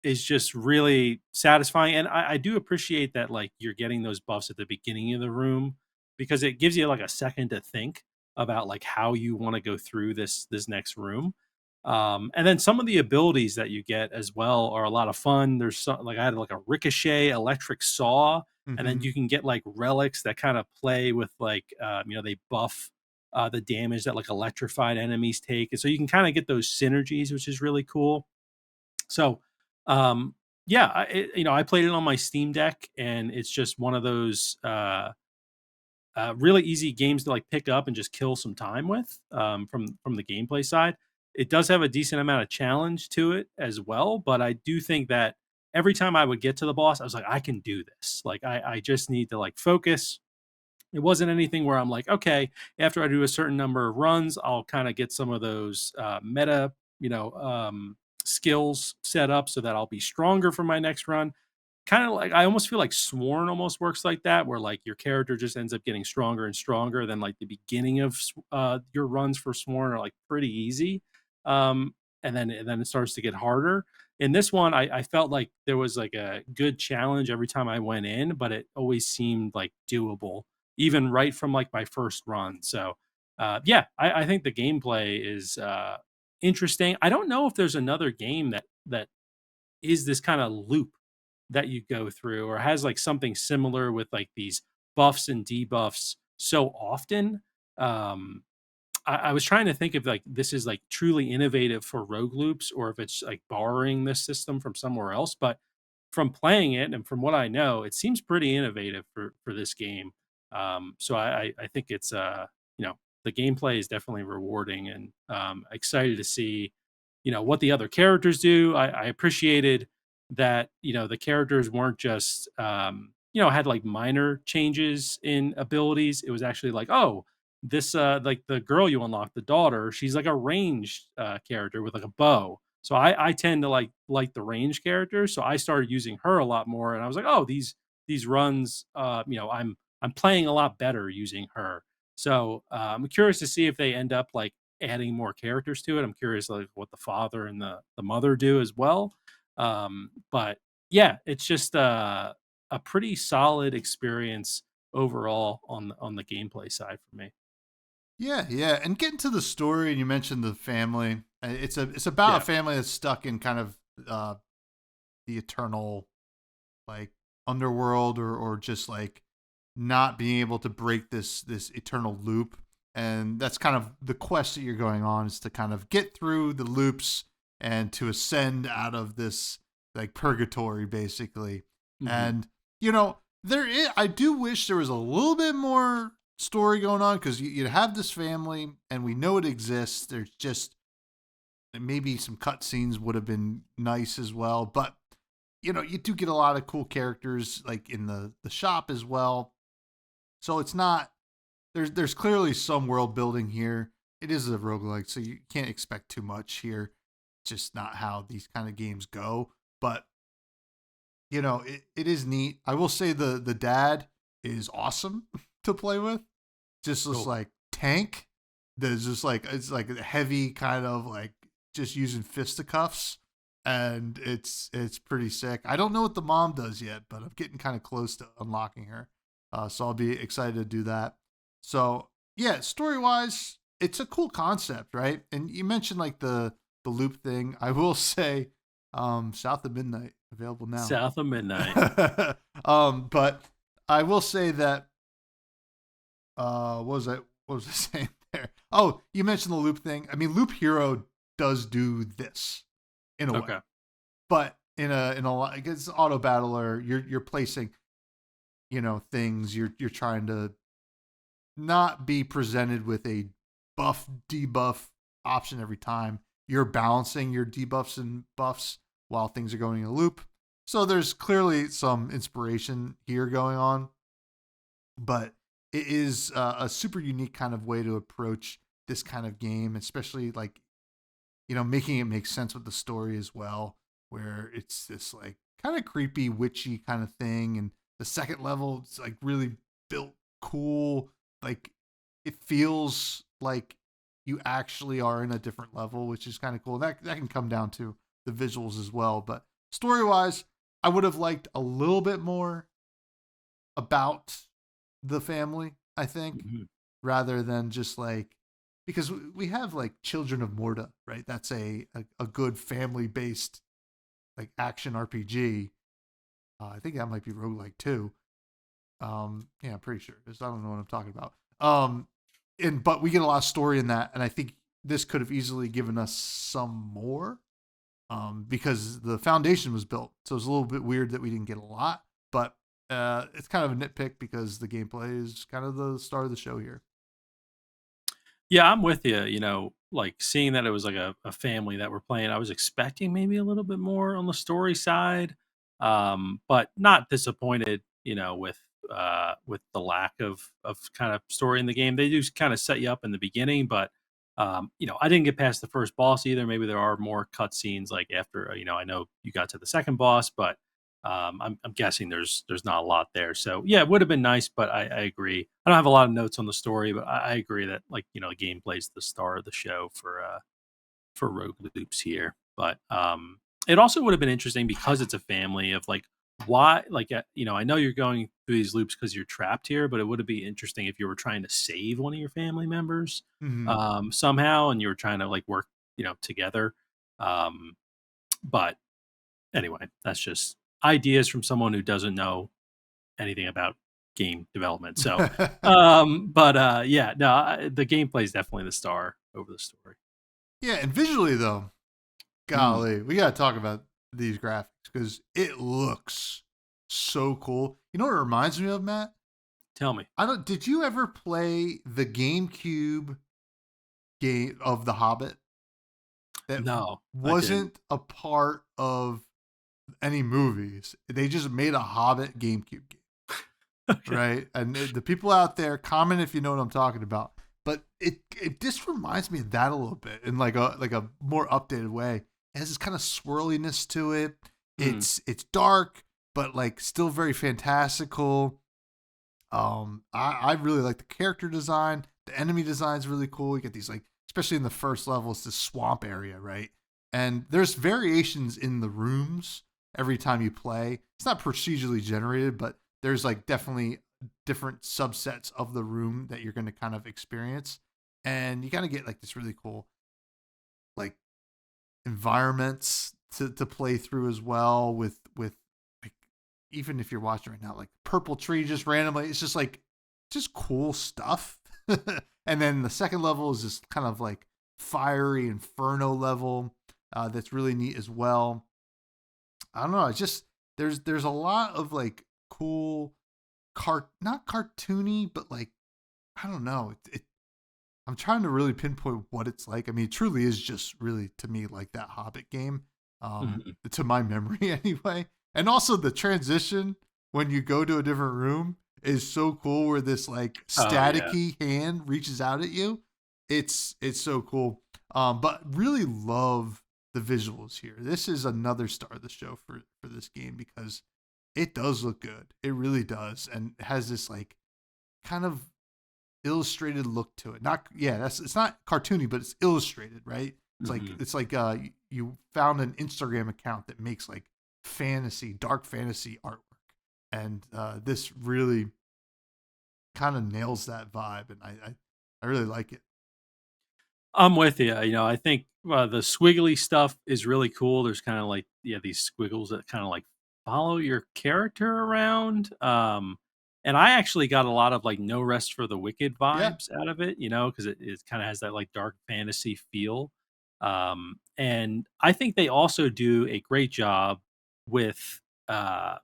is just really satisfying. And I do appreciate that, like, you're getting those buffs at the beginning of the room, because it gives you like a second to think about like how you want to go through this next room. And then some of the abilities that you get as well are a lot of fun. There's some, like, I had like a ricochet electric saw, and then Mhm. you can get like relics that kind of play with like, they buff the damage that like electrified enemies take, and so you can kind of get those synergies, which is really cool. So, yeah, I played it on my Steam Deck, and it's just one of those really easy games to like pick up and just kill some time with, from the gameplay side. It does have a decent amount of challenge to it as well, but I do think that every time I would get to the boss, I was like, I can do this. Like, I just need to like focus. It wasn't anything where I'm like, okay, after I do a certain number of runs, I'll kind of get some of those meta, skills set up so that I'll be stronger for my next run. Kind of like, I almost feel like Sworn almost works like that, where like your character just ends up getting stronger and stronger. Than like the beginning of your runs for Sworn are like pretty easy, um, and then it starts to get harder. In this one, I felt like there was like a good challenge every time I went in, but it always seemed like doable, even right from like my first run. So, yeah, I think the gameplay is interesting. I don't know if there's another game that is this kind of loop that you go through, or has like something similar with like these buffs and debuffs so often. Um, I was trying to think if like this is like truly innovative for rogue loops, or if it's like borrowing this system from somewhere else. But from playing it and from what I know, it seems pretty innovative for this game. So I think it's the gameplay is definitely rewarding, and excited to see what the other characters do. I appreciated that the characters weren't just had like minor changes in abilities. It was actually like, oh, this like the girl you unlock, the daughter, she's like a ranged character with like a bow. So I tend to like the range characters, so I started using her a lot more, and I was like, oh, these runs, I'm playing a lot better using her. So I'm curious to see if they end up like adding more characters to it. I'm curious like what the father and the mother do as well. But yeah, it's just a pretty solid experience overall on the gameplay side for me. Yeah, yeah, and getting to the story, and you mentioned the family. It's about a Yeah. family that's stuck in kind of the eternal, like, underworld, or just like not being able to break this eternal loop. And that's kind of the quest that you're going on, is to kind of get through the loops and to ascend out of this like purgatory basically. Hmm. And I do wish there was a little bit more story going on, because you have this family and we know it exists. There's just maybe some cutscenes would have been nice as well, but you do get a lot of cool characters like in the shop as well. So it's not, there's clearly some world building here. It is a roguelike, so you can't expect too much here. Just not how these kind of games go. But it is neat. I will say the dad is awesome to play with. Just this Cool. like tank. There's just like, it's like a heavy kind of like just using fisticuffs, and it's pretty sick. I don't know what the mom does yet, but I'm getting kind of close to unlocking her. So I'll be excited to do that. So yeah, story wise, it's a cool concept, right? And you mentioned like the loop thing. I will say, South of Midnight available now. South of Midnight. But I will say that what was I saying there? Oh, you mentioned the loop thing. I mean, Loop Hero does do this in a way, Okay. but in a lot, like, it's auto battler. You're placing things. You're trying to not be presented with a buff debuff option every time. You're balancing your debuffs and buffs while things are going in a loop. So there's clearly some inspiration here going on, but it is a super unique kind of way to approach this kind of game, especially like making it make sense with the story as well, where it's this like kind of creepy witchy kind of thing, and The second level, it's like really built cool. Like it feels like you actually are in a different level, which is kind of cool. That can come down to the visuals as well. But story wise, I would have liked a little bit more about the family, I think, Mhm. rather than just like because we have like Children of Morta, right? That's a good family based like action RPG. I think that might be roguelike too. Yeah, I'm pretty sure because I don't know what I'm talking about. And but we get a lot of story in that, and I think this could have easily given us some more. Because the foundation was built, so it's a little bit weird that we didn't get a lot. But it's kind of a nitpick because the gameplay is kind of the star of the show here. Yeah, I'm with you. Like seeing that it was like a family that were playing, I was expecting maybe a little bit more on the story side, but not disappointed. With the lack of kind of story in the game, they do kind of set you up in the beginning, but I didn't get past the first boss either. Maybe there are more cutscenes like after. I know you got to the second boss, but I'm guessing there's not a lot there. So yeah, it would have been nice, but I agree. I don't have a lot of notes on the story, but I agree that like the gameplay's the star of the show for Rogue Loops here. But it also would have been interesting because it's a family of like why like I know you're going through these loops because you're trapped here, but it would be interesting if you were trying to save one of your family members Mm-hmm. somehow and you were trying to like work together. Um, but anyway, that's just ideas from someone who doesn't know anything about game development. So, but yeah, no, the gameplay is definitely the star over the story. Yeah, and visually though, Mm, golly, we gotta talk about these graphics because it looks so cool. You know what it reminds me of, Matt? tell me. I don't. Did you ever play the GameCube game of The Hobbit? That No, I didn't. wasn't a part of any movies. They just made a Hobbit GameCube game, Okay. right? And the people out there, comment if you know what I'm talking about. But it just reminds me of that a little bit in like a more updated way. It has this kind of swirliness to it. Mm, It's dark, but like still very fantastical. I really like the character design. The enemy design is really cool. You get these like, especially in the first level, it's this swamp area, right? And there's variations in the rooms every time you play. It's not procedurally generated, but there's like definitely different subsets of the room that you're going to kind of experience, and you kind of get like this really cool like environments to play through as well with like even if you're watching right now like purple tree just randomly it's just like just cool stuff. And then the second level is this kind of like fiery inferno level that's really neat as well. I don't know, it's just there's a lot of like cool not cartoony but like I don't know I'm trying to really pinpoint what it's like. I mean, it truly is just really to me like that Hobbit game, mhm. to my memory anyway. And also the transition when you go to a different room is so cool. Where this like Oh yeah. staticky hand reaches out at you. It's so cool. But really love the visuals here. This is another star of the show for this game because it does look good. It really does, and it has this like kind of illustrated look to it. Not yeah, that's it's not cartoony, but it's illustrated, right? Hmm. It's like you found an Instagram account that makes like fantasy, dark fantasy artwork. And this really kind of nails that vibe and I really like it. I'm with you. I think the squiggly stuff is really cool. There's kind of like these squiggles that kind of like follow your character around. And I actually got a lot of like No Rest for the Wicked Yeah. vibes out of it, because it kind of has that like dark fantasy feel. And I think they also do a great job with uh,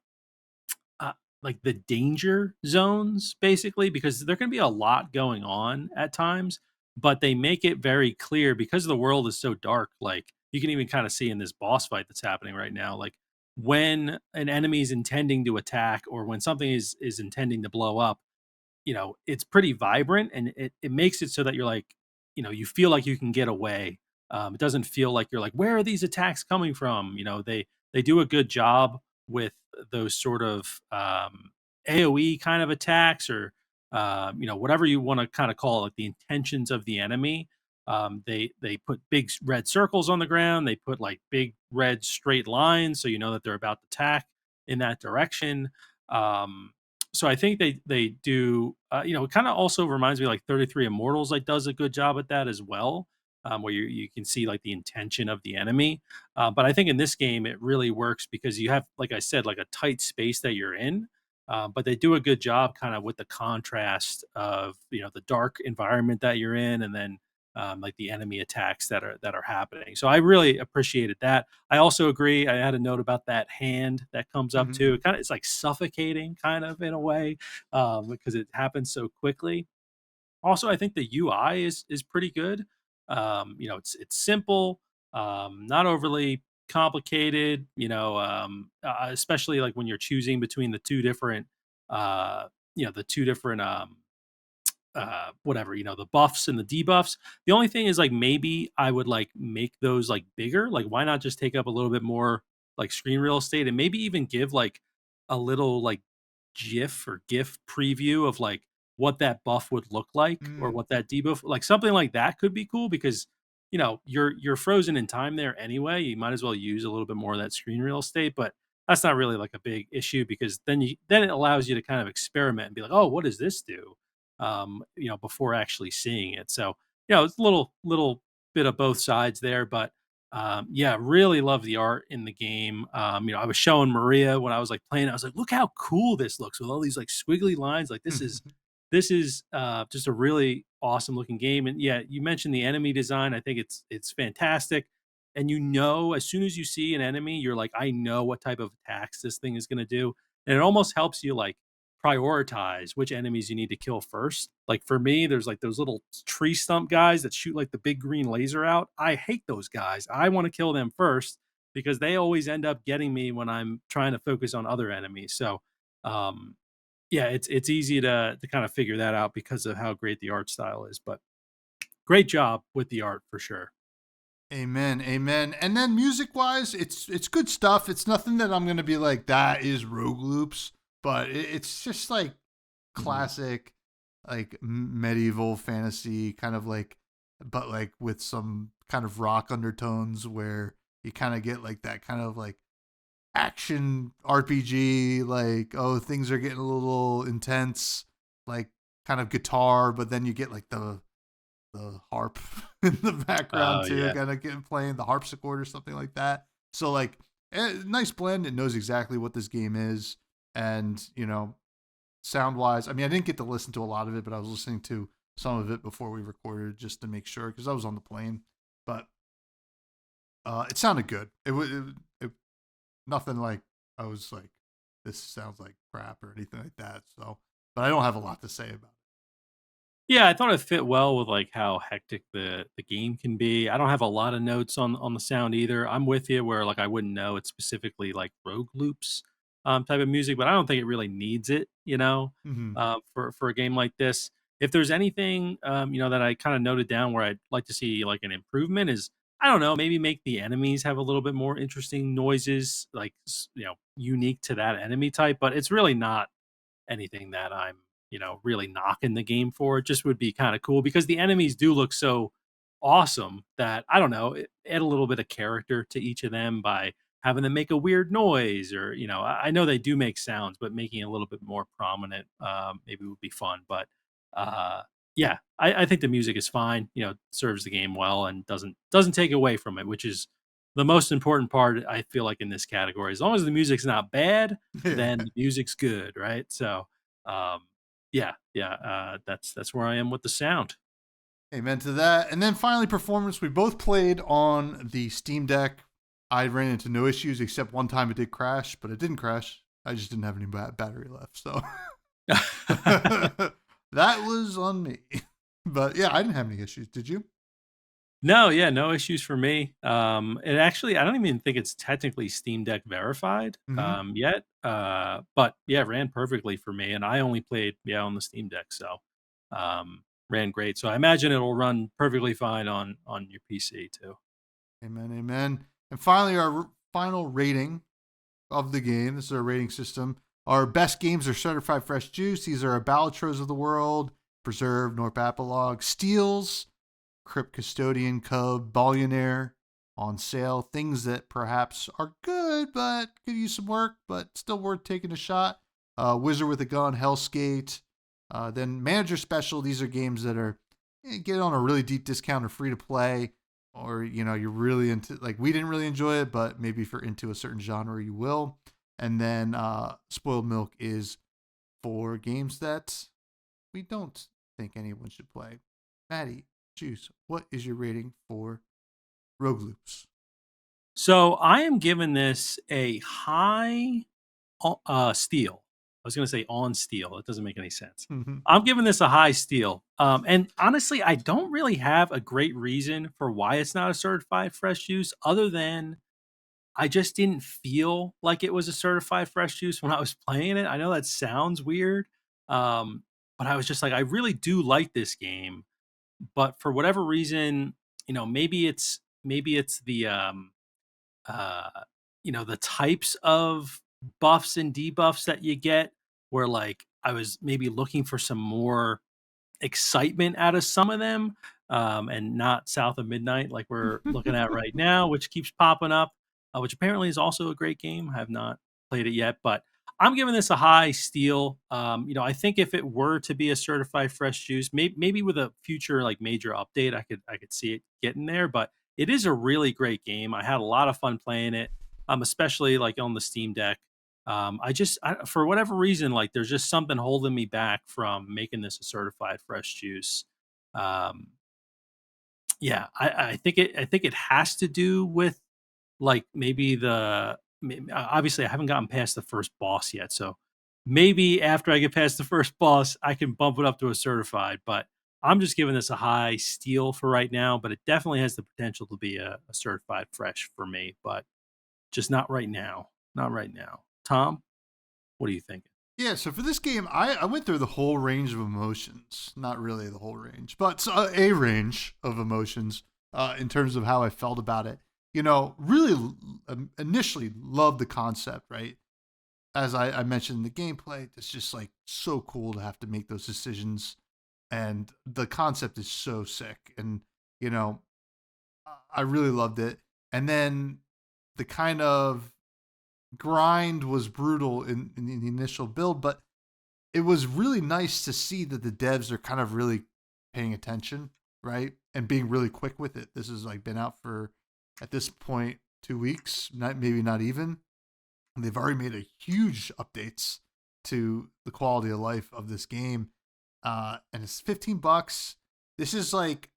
uh, like the danger zones basically because there can be a lot going on at times, but they make it very clear because the world is so dark. Like you can even kind of see in this boss fight that's happening right now, like when an enemy is intending to attack or when something is intending to blow up, it's pretty vibrant and it makes it so that you're like, you feel like you can get away. It doesn't feel like you're like, where are these attacks coming from? They do a good job with those sort of AOE kind of attacks, or whatever you want to kind of call it, like the intentions of the enemy. They put big red circles on the ground. They put like big red straight lines, so you know that they're about to attack in that direction. Um, so I think they do. It kind of also reminds me, like 33 Immortals like does a good job at that as well, where you can see like the intention of the enemy. But I think in this game it really works because you have, like I said, like a tight space that you're in. But they do a good job kind of with the contrast of the dark environment that you're in, and then like the enemy attacks that are happening. So I really appreciated that. I also agree. I had a note about that hand that comes up too. Mhm. It kind of, it's like suffocating, kind of, in a way, because it happens so quickly. Also, I think the UI is pretty good. It's simple, not overly complicated. Especially like when you're choosing between the two different, the two different whatever, the buffs and the debuffs. The only thing is, like, maybe I would like make those like bigger. Like, why not just take up a little bit more like screen real estate, and maybe even give like a little like GIF preview of like what that buff would look like, or Mm. what that debuff, like something like that could be cool, because you're frozen in time there anyway. You might as well use a little bit more of that screen real estate, but that's not really like a big issue, because then it allows you to kind of experiment and be like, oh, what does this do? Before actually seeing it. So, it's a little bit of both sides there, but yeah, really love the art in the game. I was showing Maria when I was like playing. I was like, look how cool this looks with all these like squiggly lines. Like, this is just a really awesome looking game. And yeah, you mentioned the enemy design. I think it's fantastic. And as soon as you see an enemy, you're like, I know what type of attacks this thing is going to do, and it almost helps you like prioritize which enemies you need to kill first. Like for me, there's like those little tree stump guys that shoot like the big green laser out. I hate those guys. I want to kill them first, because they always end up getting me when I'm trying to focus on other enemies. So, um, yeah, it's easy to kind of figure that out because of how great the art style is. But great job with the art for sure. Amen, amen. And then music wise, it's good stuff. It's nothing that I'm gonna be like that is Rogue Loops, but it's just like Mhm. classic, like medieval fantasy kind of like, but like with some kind of rock undertones where you kind of get like that kind of like action RPG, like, oh, things are getting a little intense, like kind of guitar, but then you get like the harp in the background Oh too, yeah. kind of getting playing the harpsichord or something like that. So like, nice blend. It knows exactly what this game is, and sound wise, I mean, I didn't get to listen to a lot of it, but I was listening to some of it before we recorded just to make sure because I was on the plane. But it sounded good. It nothing like I was like, this sounds like crap or anything like that. So, but I don't have a lot to say about Yeah, I thought it fit well with like how hectic the game can be. I don't have a lot of notes on the sound either. I'm with you where like I wouldn't know it's specifically like Rogue Loops type of music, but I don't think it really needs it, it. Mm-hmm. for a game like this. If there's anything that I kind of noted down where I'd like to see like an improvement is, I don't know, maybe make the enemies have a little bit more interesting noises, like unique to that enemy type, but it's really not anything that I'm, really knocking the game for. It just would be kind of cool because the enemies do look so awesome that, I don't know, add a little bit of character to each of them by having them make a weird noise, or, I know they do make sounds, but making it a little bit more prominent, maybe would be fun. But uh, yeah, I think the music is fine, serves the game well and doesn't take away from it, which is the most important part, I feel like, in this category. As long as the music's not bad, then the music's good, right? So, um, yeah, that's where I am with the sound. Amen to that. And then finally, performance. We both played on the Steam Deck. I ran into no issues except one time it did crash, but it didn't crash. I just didn't have any battery left. So that was on me. But yeah, I didn't have any issues. Did you? No, yeah, no issues for me. It actually, I don't even think it's technically Steam Deck verified Mm-hmm. yet. But yeah, it ran perfectly for me, and I only played on the Steam Deck, so ran great. So I imagine it'll run perfectly fine on your PC too. Amen. Amen. And finally, our final rating of the game. This is our rating system. Our best games are Certified Fresh Juice. These are our Balatros of the world, Preserve, Norp Apolog, Steels, Crypt Custodian, Cub, Billionaire on sale. Things that perhaps are good, but could use some work, but still worth taking a shot. Wizard with a Gun, Hellskate. Then Manager Special. These are games that are get on a really deep discount or free to play, or you're really into, like, we didn't really enjoy it, but maybe if you're into a certain genre, you will. And then Spoiled Milk is for games that we don't think anyone should play. Matty, Juice, what is your rating for Rogue Loops? So I am giving this a high steal. I was going to say on steal. It doesn't make any sense. Mm-hmm. I'm giving this a high steal. And honestly, I don't really have a great reason for why it's not a certified fresh juice, other than I just didn't feel like it was a certified fresh juice when I was playing it. I know that sounds weird, but I was just like, I really do like this game, but for whatever reason, maybe it's the uh, the types of buffs and debuffs that you get, where like I was maybe looking for some more excitement out of some of them, and not South of Midnight like we're looking at right now, which keeps popping up, which apparently is also a great game. I have not played it yet, but I'm giving this a high steal. I think if it were to be a certified fresh juice, maybe with a future like major update, I could see it getting there. But it is a really great game. I had a lot of fun playing it, especially like on the Steam Deck. For whatever reason, like there's just something holding me back from making this a certified fresh juice. Um, yeah, I think it has to do with like maybe obviously I haven't gotten past the first boss yet, so maybe after I get past the first boss, I can bump it up to a certified. But I'm just giving this a high steal for right now. But it definitely has the potential to be a certified fresh for me, but just not right now. Not right now. Tom, what are you thinking? Yeah, so for this game, I went through the whole range of emotions. Not really the whole range, but a range of emotions in terms of how I felt about it. Really initially loved the concept, right? As I mentioned in the gameplay, it's just like so cool to have to make those decisions. And the concept is so sick. And, I really loved it. And then the kind of grind was brutal in the initial build, but it was really nice to see that the devs are kind of really paying attention, right? And being really quick with it. This has like been out for, at this point, 2 weeks, maybe not even. And they've already made a huge updates to the quality of life of this game. And it's $15. This is like,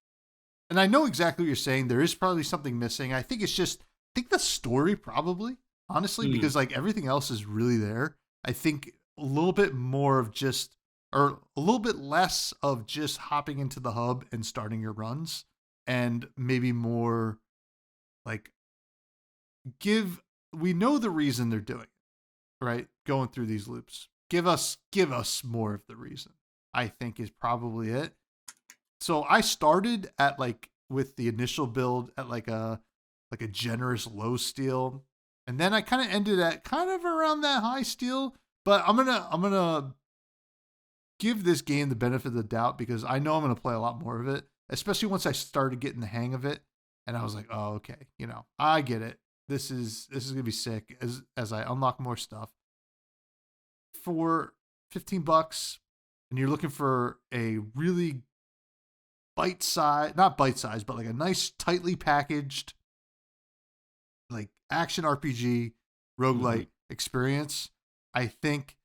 and I know exactly what you're saying. There is probably something missing. I think the story probably, honestly, because like everything else is really there. I think a little bit more of just, or a little bit less of just hopping into the hub and starting your runs, and maybe more like we know the reason they're doing it, right? Going through these loops. Give us more of the reason, I think, is probably it. So I started at like, with the initial build at like a generous low steal, and then I kind of ended at kind of around that high steal. But I'm gonna give this game the benefit of the doubt, because I know I'm gonna play a lot more of it, especially once I started getting the hang of it. And I was like, oh, okay, I get it. This is gonna be sick as I unlock more stuff. For $15, and you're looking for a really not bite size, but like a nice, tightly packaged, like action RPG roguelite experience, I think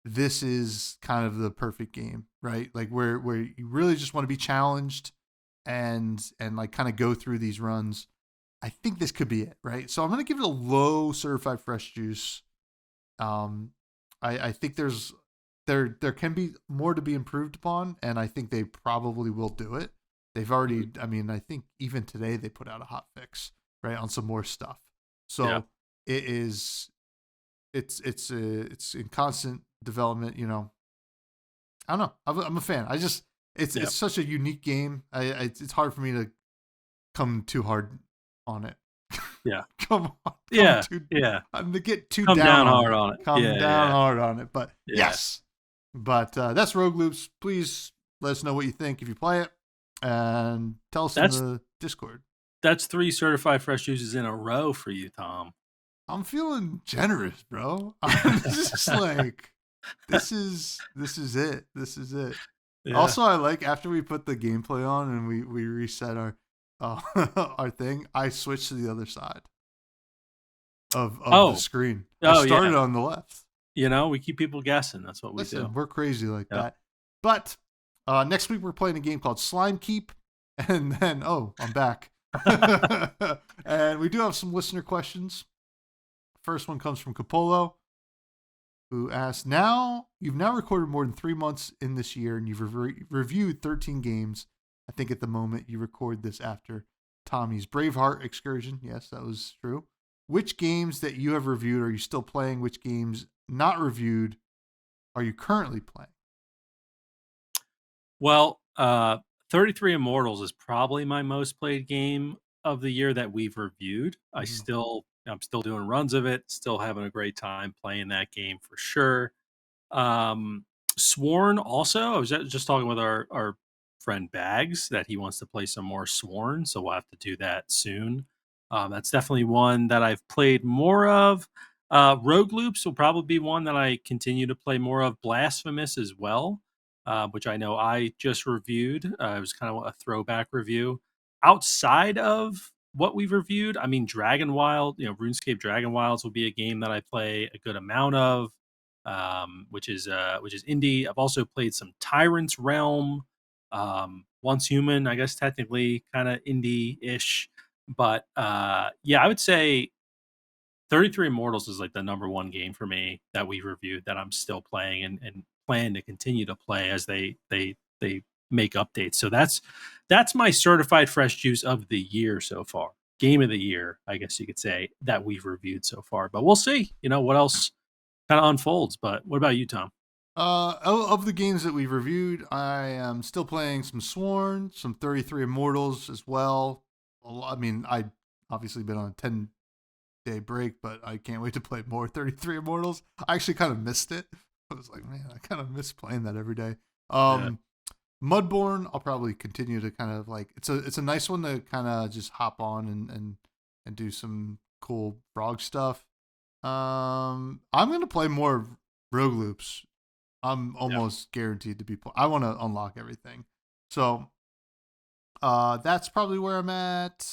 this is kind of the perfect game, right? Like where you really just want to be challenged and like kind of go through these runs. I think this could be it, right? So I'm gonna give it a low certified fresh juice. I think there can be more to be improved upon, and I think they probably will do it. They've already, I mean, I think even today they put out a hot fix, right, on some more stuff. So it's in constant development. I don't know. I'm a fan. It's such a unique game. It's hard for me to come too hard on it. Yeah. Come on. Yeah. Yeah. I'm to get too Come down down on hard it. on it. Come Yeah. down Yeah. hard on it. But Yeah. yes. But that's Rogue Loops. Please let us know what you think if you play it. And tell us in the Discord. That's 3 certified fresh juices in a row for you, Tom. I'm feeling generous, bro. I'm just like, this is it. This is it. Yeah. Also, I like after we put the gameplay on and we reset our our thing, I switched to the other side of the screen. I started on the left. You know, we keep people guessing. That's what we Listen, do. We're crazy like that. But next week we're playing a game called Slime Keep, and then I'm back. And we do have some listener questions. First one comes from Capolo, who asks, you've now recorded more than 3 months in this year, and you've reviewed 13 games. I think at the moment you record this after Tommy's Braveheart excursion. Yes, that was true. Which games that you have reviewed are you still playing? Which games not reviewed are you currently playing? Well, 33 Immortals is probably my most played game of the year that we've reviewed. I'm still doing runs of it, still having a great time playing that game for sure. Sworn also, I was just talking with our friend Bags that he wants to play some more Sworn, so we'll have to do that soon. That's definitely one that I've played more of. Rogue Loops will probably be one that I continue to play more of. Blasphemous as well, which I know I just reviewed. It was kind of a throwback review. Outside of what we've reviewed, I mean, Dragon Wild, RuneScape Dragon Wilds will be a game that I play a good amount of, which is indie. I've also played some Tyrant's Realm, Once Human, I guess technically kind of indie-ish. But yeah, I would say 33 Immortals is like the number one game for me that we reviewed that I'm still playing and plan to continue to play as they make updates. So that's my certified fresh juice of the year so far. Game of the year, I guess you could say, that we've reviewed so far. But we'll see, what else kind of unfolds. But what about you, Tom? Of the games that we've reviewed, I am still playing some Sworn, some 33 Immortals as well. I mean, I obviously been on a 10-day break, but I can't wait to play more 33 Immortals. I actually kind of missed it. I was like, man, I kind of miss playing that every day. Mudborn, I'll probably continue to kind of like, it's a nice one to kind of just hop on and do some cool frog stuff. I'm going to play more Rogue Loops. I'm almost guaranteed to be I want to unlock everything. So that's probably where I'm at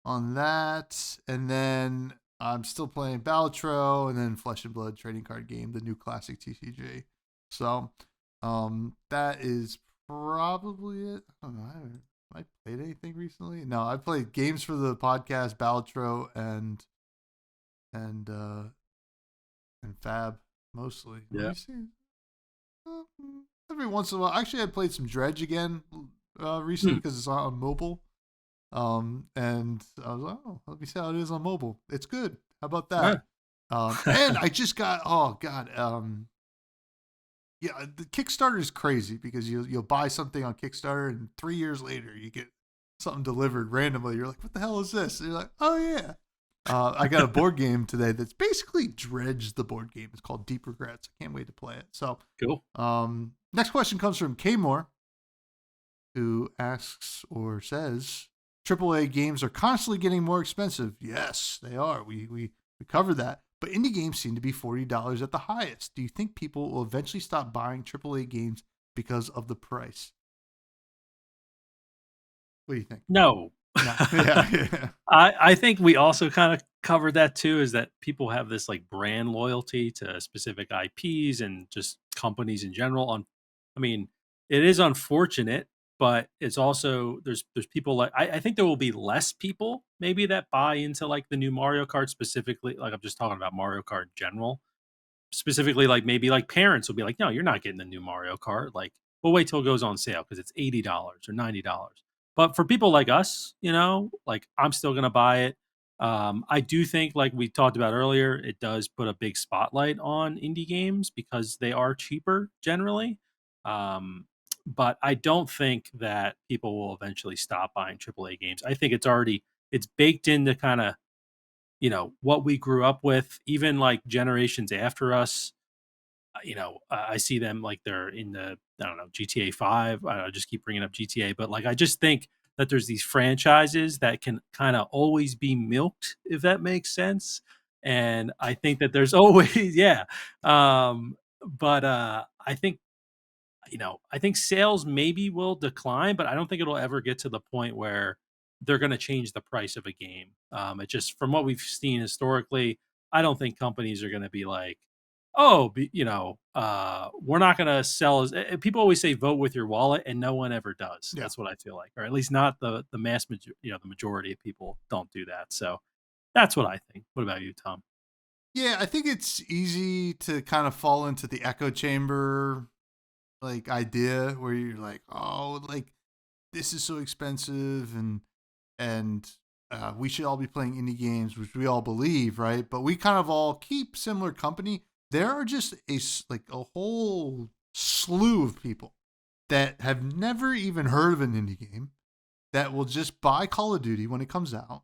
on that. And then I'm still playing Balatro and then Flesh and Blood trading card game, the new classic TCG. So that is probably it. I don't know. Have I played anything recently? No, I played games for the podcast, Balatro and Fab mostly. Yeah. Let me see. Every once in a while. Actually, I played some Dredge again recently because it's on mobile. And I was like, let me see how it is on mobile. It's good. How about that? And I just got, yeah, the Kickstarter is crazy because you'll buy something on Kickstarter and 3 years later you get something delivered randomly. You're like, what the hell is this? And you're like, oh yeah. I got a board game today that's basically Dredge the board game. It's called Deep Regrets. I can't wait to play it. So cool. Next question comes from K-More, who asks or says, AAA games are constantly getting more expensive. Yes, they are. We covered that. But indie games seem to be $40 at the highest. Do you think people will eventually stop buying AAA games because of the price? What do you think? No. Yeah. I think we also kind of covered that too, is that people have this like brand loyalty to specific IPs and just companies in general. I mean, it is unfortunate, but it's also there's people like I think there will be less people maybe that buy into like the new Mario Kart specifically. Like I'm just talking about Mario Kart in general. Specifically, like maybe like parents will be like, no, you're not getting the new Mario Kart. Like, we'll wait till it goes on sale because it's $80 or $90. But for people like us, like I'm still gonna buy it. I do think, like we talked about earlier, it does put a big spotlight on indie games because they are cheaper generally. But I don't think that people will eventually stop buying AAA games. I think it's baked into kind of what we grew up with, even like generations after us. I see them like they're in the, I don't know, GTA 5. I just keep bringing up GTA, but like I just think that there's these franchises that can kind of always be milked, if that makes sense. And I think that there's always, yeah. But I think sales maybe will decline, but I don't think it'll ever get to the point where they're going to change the price of a game. It just, from what we've seen historically, I don't think companies are going to be like, oh, we're not going to sell as people always say vote with your wallet, and no one ever does. Yeah. That's what I feel like, or at least not the the majority of people don't do that. So that's what I think. What about you, Tom? Yeah, I think it's easy to kind of fall into the echo chamber like idea where you're like, oh, like this is so expensive and we should all be playing indie games, which we all believe, right? But we kind of all keep similar company. There are just like a whole slew of people that have never even heard of an indie game that will just buy Call of Duty when it comes out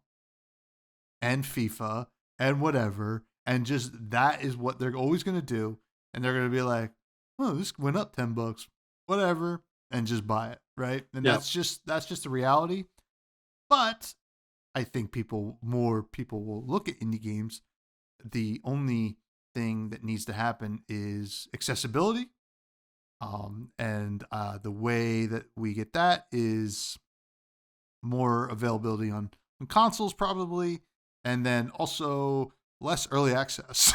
and FIFA and whatever, and just that is what they're always going to do, and they're going to be like, oh, this went up $10, whatever, and just buy it, right? And Yep. that's just the reality. But I think more people will look at indie games. The only thing that needs to happen is accessibility. And the way that we get that is more availability on consoles, probably, and then also less early access.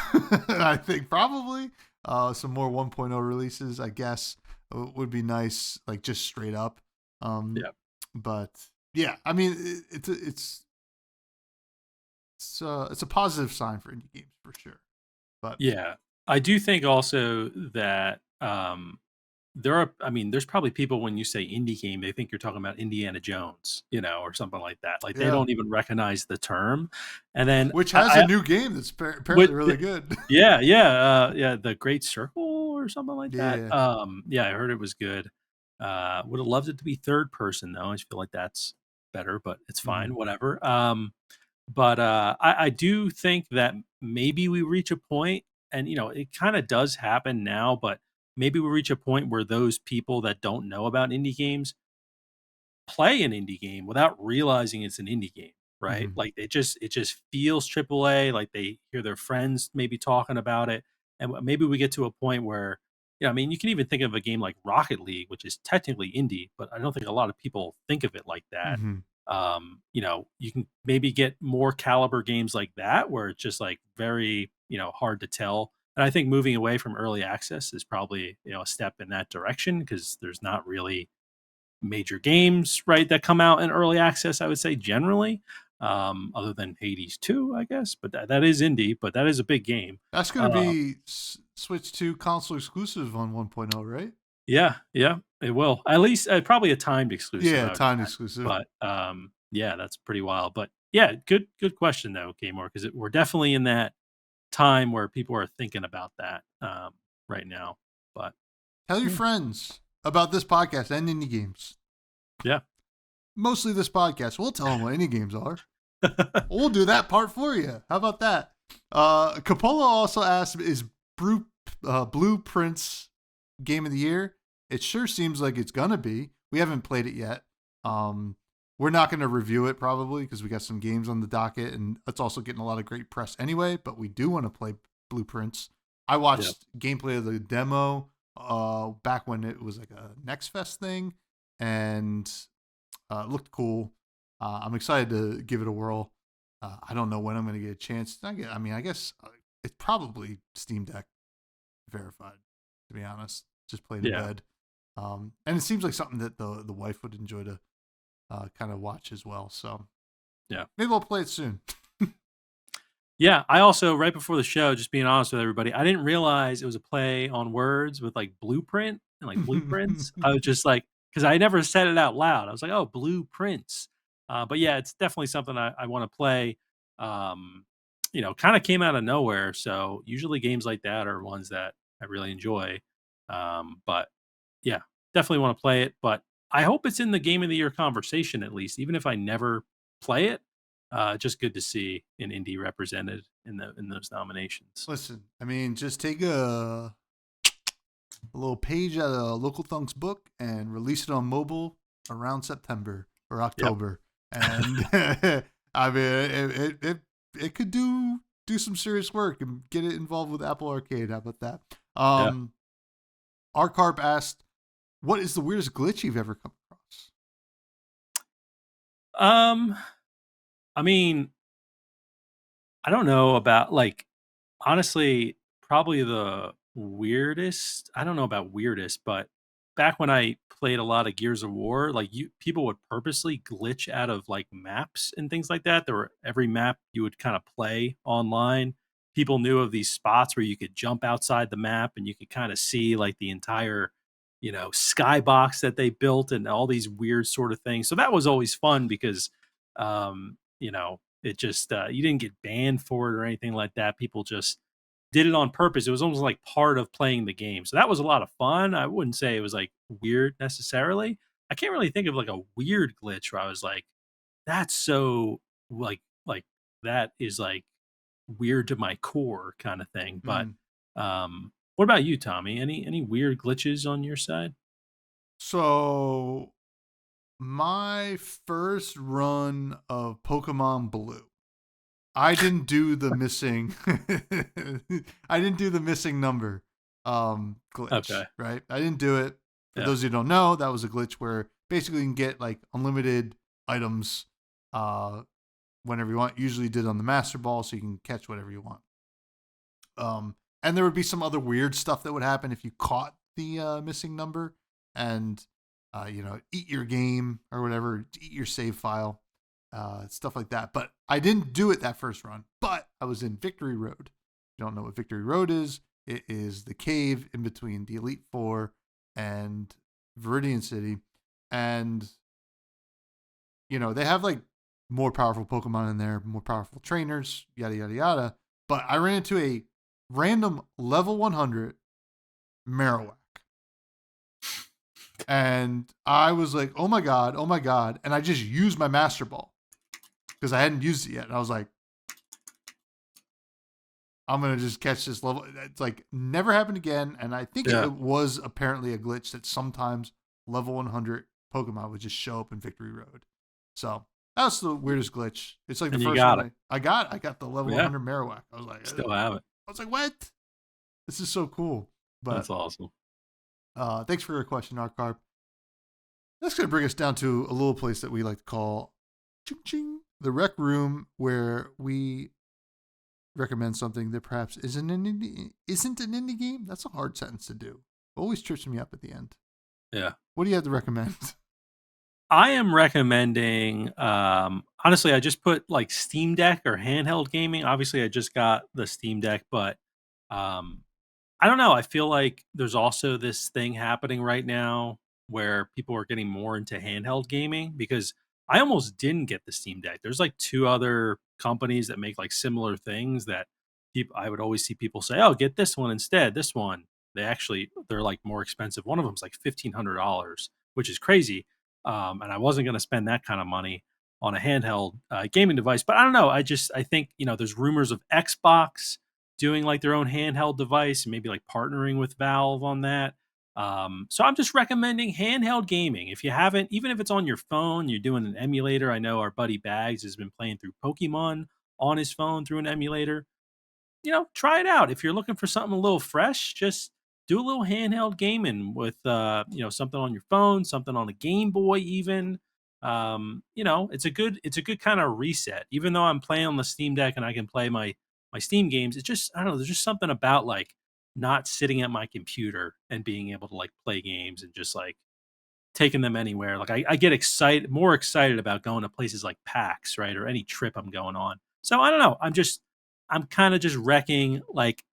I think probably some more 1.0 releases, I guess, would be nice, like just straight up. Yeah. But yeah, I mean, it's a positive sign for indie games for sure. But Yeah. I do think also that there's probably people when you say indie game, they think you're talking about Indiana Jones, or something like that. Like they yeah, don't even recognize the term. And then which has a new game that's with apparently really good. yeah, the Great Circle or something like that. Yeah. Yeah, I heard it was good. Would have loved it to be third person though. I just feel like that's better, but it's fine, Mhm. whatever. But I do think that maybe we reach a point, and it kind of does happen now, but maybe we reach a point where those people that don't know about indie games play an indie game without realizing it's an indie game, right? Mhm. Like it just feels AAA, like they hear their friends maybe talking about it. And maybe we get to a point where, I mean, you can even think of a game like Rocket League, which is technically indie, but I don't think a lot of people think of it like that. Mhm. You can maybe get more caliber games like that where it's just like very, hard to tell. And I think moving away from early access is probably, a step in that direction because there's not really major games, right, that come out in early access, I would say generally, other than Hades 2, I guess, but that is indie, but that is a big game. That's going to Uh, be switched to console exclusive on 1.0, right? yeah, yeah, it will. At least probably a timed exclusive, Yeah, I would time imagine. exclusive. But yeah, that's pretty wild. But yeah, good question though, Kmore, because we're definitely in that time where people are thinking about that right now. But Tell your yeah, friends about this podcast and indie games. yeah. Mostly this podcast. We'll tell them what indie games are. We'll do that part for you. How about that? Capola also asked, is Blueprints game of the year? It sure seems like it's gonna be. We haven't played it yet. We're not going to review it probably because we got some games on the docket, and it's also getting a lot of great press anyway. But we do want to play Blueprints. I Yeah. watched gameplay of the demo back when it was like a Next Fest thing, and it looked cool. I'm excited to give it a whirl. I don't know when I'm going to get a chance. I guess it's probably Steam Deck verified. To be honest, just played in Yeah. bed, and it seems like something that the wife would enjoy to kind of watch as well. So Yeah. maybe I'll play it soon. Yeah, I also right before the show, just being honest with everybody, I didn't realize it was a play on words with like blueprint and like blueprints. I was just like, because I never said it out loud. I was like, oh, blueprints. But yeah, it's definitely something I want to play. Kind of came out of nowhere. So usually games like that are ones that I really enjoy. But yeah, definitely want to play it. But I hope it's in the game of the year conversation at least, even if I never play it. just good to see an indie represented in those nominations. Listen, I mean, just take a little page out of Local Thunk's book and release it on mobile around September or Yep. October, and I mean, it could do some serious work and get it involved with Apple Arcade. How about that? Yeah. Arcarp asked, "What is the weirdest glitch you've ever come across?" I mean, I don't know about like honestly, probably the weirdest. I don't know about weirdest, but back when I played a lot of Gears of War, like people would purposely glitch out of like maps and things like that. There were every map you would kind of play online. People knew of these spots where you could jump outside the map and you could kind of see like the entire, skybox that they built and all these weird sort of things. So that was always fun because it just you didn't get banned for it or anything like that. People just did it on purpose. It was almost like part of playing the game. So that was a lot of fun. I wouldn't say it was like weird necessarily. I can't really think of like a weird glitch where I was like, that's so like that is like weird to my core kind of thing. But Mm. what about you, Tommy? Any weird glitches on your side? So my first run of Pokemon Blue, I didn't do the missing I didn't do the missing number glitch, Okay. right? I didn't do it. For Yeah. those who don't know, that was a glitch where basically you can get like unlimited items whenever you want. Usually did on the Master Ball so you can catch whatever you want. And there would be some other weird stuff that would happen if you caught the missing number and eat your game or whatever, eat your save file, stuff like that. But I didn't do it that first run, but I was in Victory Road. If you don't know what Victory Road is, it is the cave in between the Elite Four and Viridian City. And, they have like more powerful Pokemon in there, more powerful trainers, yada, yada, yada. But I ran into a random level 100 Marowak. And I was like, oh my God. And I just used my Master Ball because I hadn't used it yet. And I was like, I'm going to just catch this level. It's like never happened again. And I think Yeah. it was apparently a glitch that sometimes level 100 Pokemon would just show up in Victory Road. So that's the weirdest glitch. It's like the And you first got one I got the level Yeah. 100 Marowak. I was like, Still have it. I was like, what? This is so cool. But That's awesome. thanks for your question, Arcarp. That's going to bring us down to a little place that we like to call ching ching, the rec room, where we recommend something that perhaps isn't an indie game. That's a hard sentence to do. Always trips me up at the end. Yeah. What do you have to recommend? I am recommending honestly, I just put like Steam Deck or handheld gaming. Obviously, I just got the Steam Deck, but um I don't know. I feel like there's also this thing happening right now where people are getting more into handheld gaming because I almost didn't get the Steam Deck. There's like two other companies that make like similar things that people I would always see people say, "Oh, get this one instead." This one, they're like more expensive. One of them's like $1,500, which is crazy. And I wasn't going to spend that kind of money on a handheld gaming device. But I don't know. I think there's rumors of Xbox doing like their own handheld device and maybe like partnering with Valve on that. So I'm just recommending handheld gaming. If you haven't, even if it's on your phone, you're doing an emulator. I know our buddy Bags has been playing through Pokemon on his phone through an emulator. Try it out. If you're looking for something a little fresh, just do a little handheld gaming with something on your phone, something on a Game Boy even. It's a good kind of reset. Even though I'm playing on the Steam Deck and I can play my Steam games, it's just I don't know, there's just something about like not sitting at my computer and being able to like play games and just like taking them anywhere. Like I get more excited about going to places like PAX, right? Or any trip I'm going on. So I don't know. I'm kind of just wrecking like,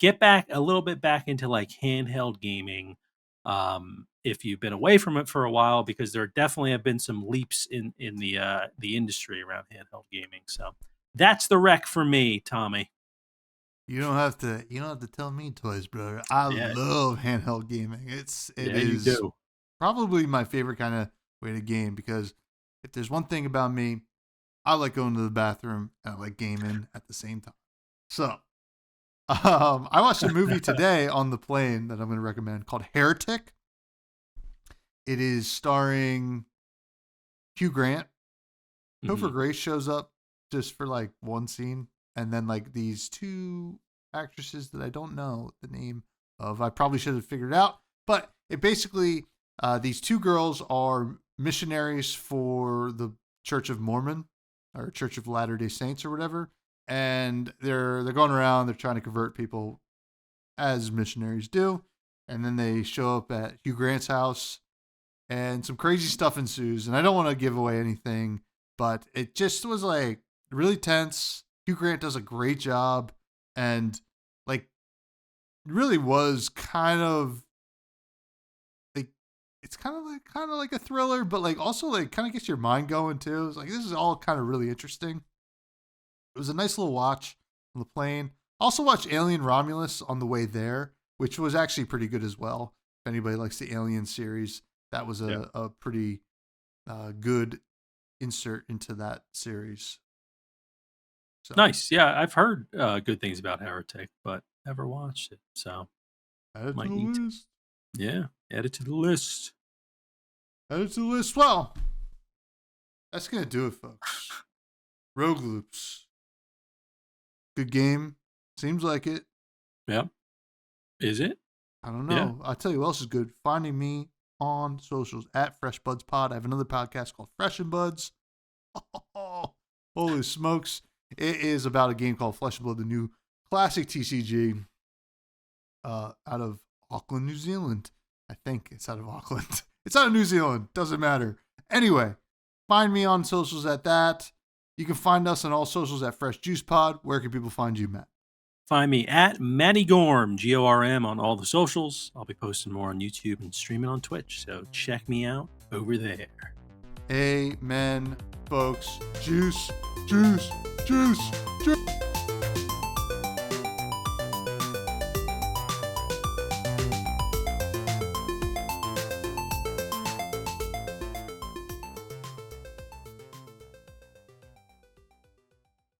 get back a little bit back into like handheld gaming. If you've been away from it for a while, because there definitely have been some leaps in the industry around handheld gaming. So that's the wreck for me, Tommy. You don't have to tell me twice, brother. I Yeah, love handheld gaming. It yeah, you is do. probably my favorite kind of way to game because if there's one thing about me, I like going to the bathroom and I like gaming at the same time. So, I watched a movie today on the plane that I'm going to recommend called Heretic. It is starring Hugh Grant. Topher Grace shows up just for like one scene, and then like these two actresses that I don't know the name of. I probably should have figured it out, but it basically these two girls are missionaries for the Church of Mormon or Church of Latter-day Saints or whatever, and they're going around. They're trying to convert people as missionaries do, and then they show up at Hugh Grant's house, and some crazy stuff ensues. And I don't want to give away anything, but it just was like really tense. Hugh Grant does a great job, and like really was kind of like, it's kind of like a thriller, but like also like kind of gets your mind going too. It's like, this is all kind of really interesting. It was a nice little watch on the plane. Also watched Alien Romulus on the way there, which was actually pretty good as well. If anybody likes the Alien series, that was a pretty good insert into that series. So. Nice. Yeah, I've heard good things about Heretic, but never watched it. So add it to the list. Yeah, add it to the list. Add it to the list. Well, that's going to do it, folks. Rogue Loops. Good game. Seems like it. Yeah. Is it? I don't know. Yeah. I'll tell you what else is good. Finding me on socials at Fresh Buds Pod. I have another podcast called Fresh and Buds. Oh, holy smokes. It is about a game called Flesh and Blood, the new classic TCG out of Auckland, New Zealand. I think it's out of Auckland. It's out of New Zealand. Doesn't matter. Anyway, find me on socials at that. You can find us on all socials at Fresh Juice Pod. Where can people find you, Matt? Find me at Matty Gorm, Gorm, on all the socials. I'll be posting more on YouTube and streaming on Twitch, so check me out over there. Amen, folks. Juice, juice, juice, juice.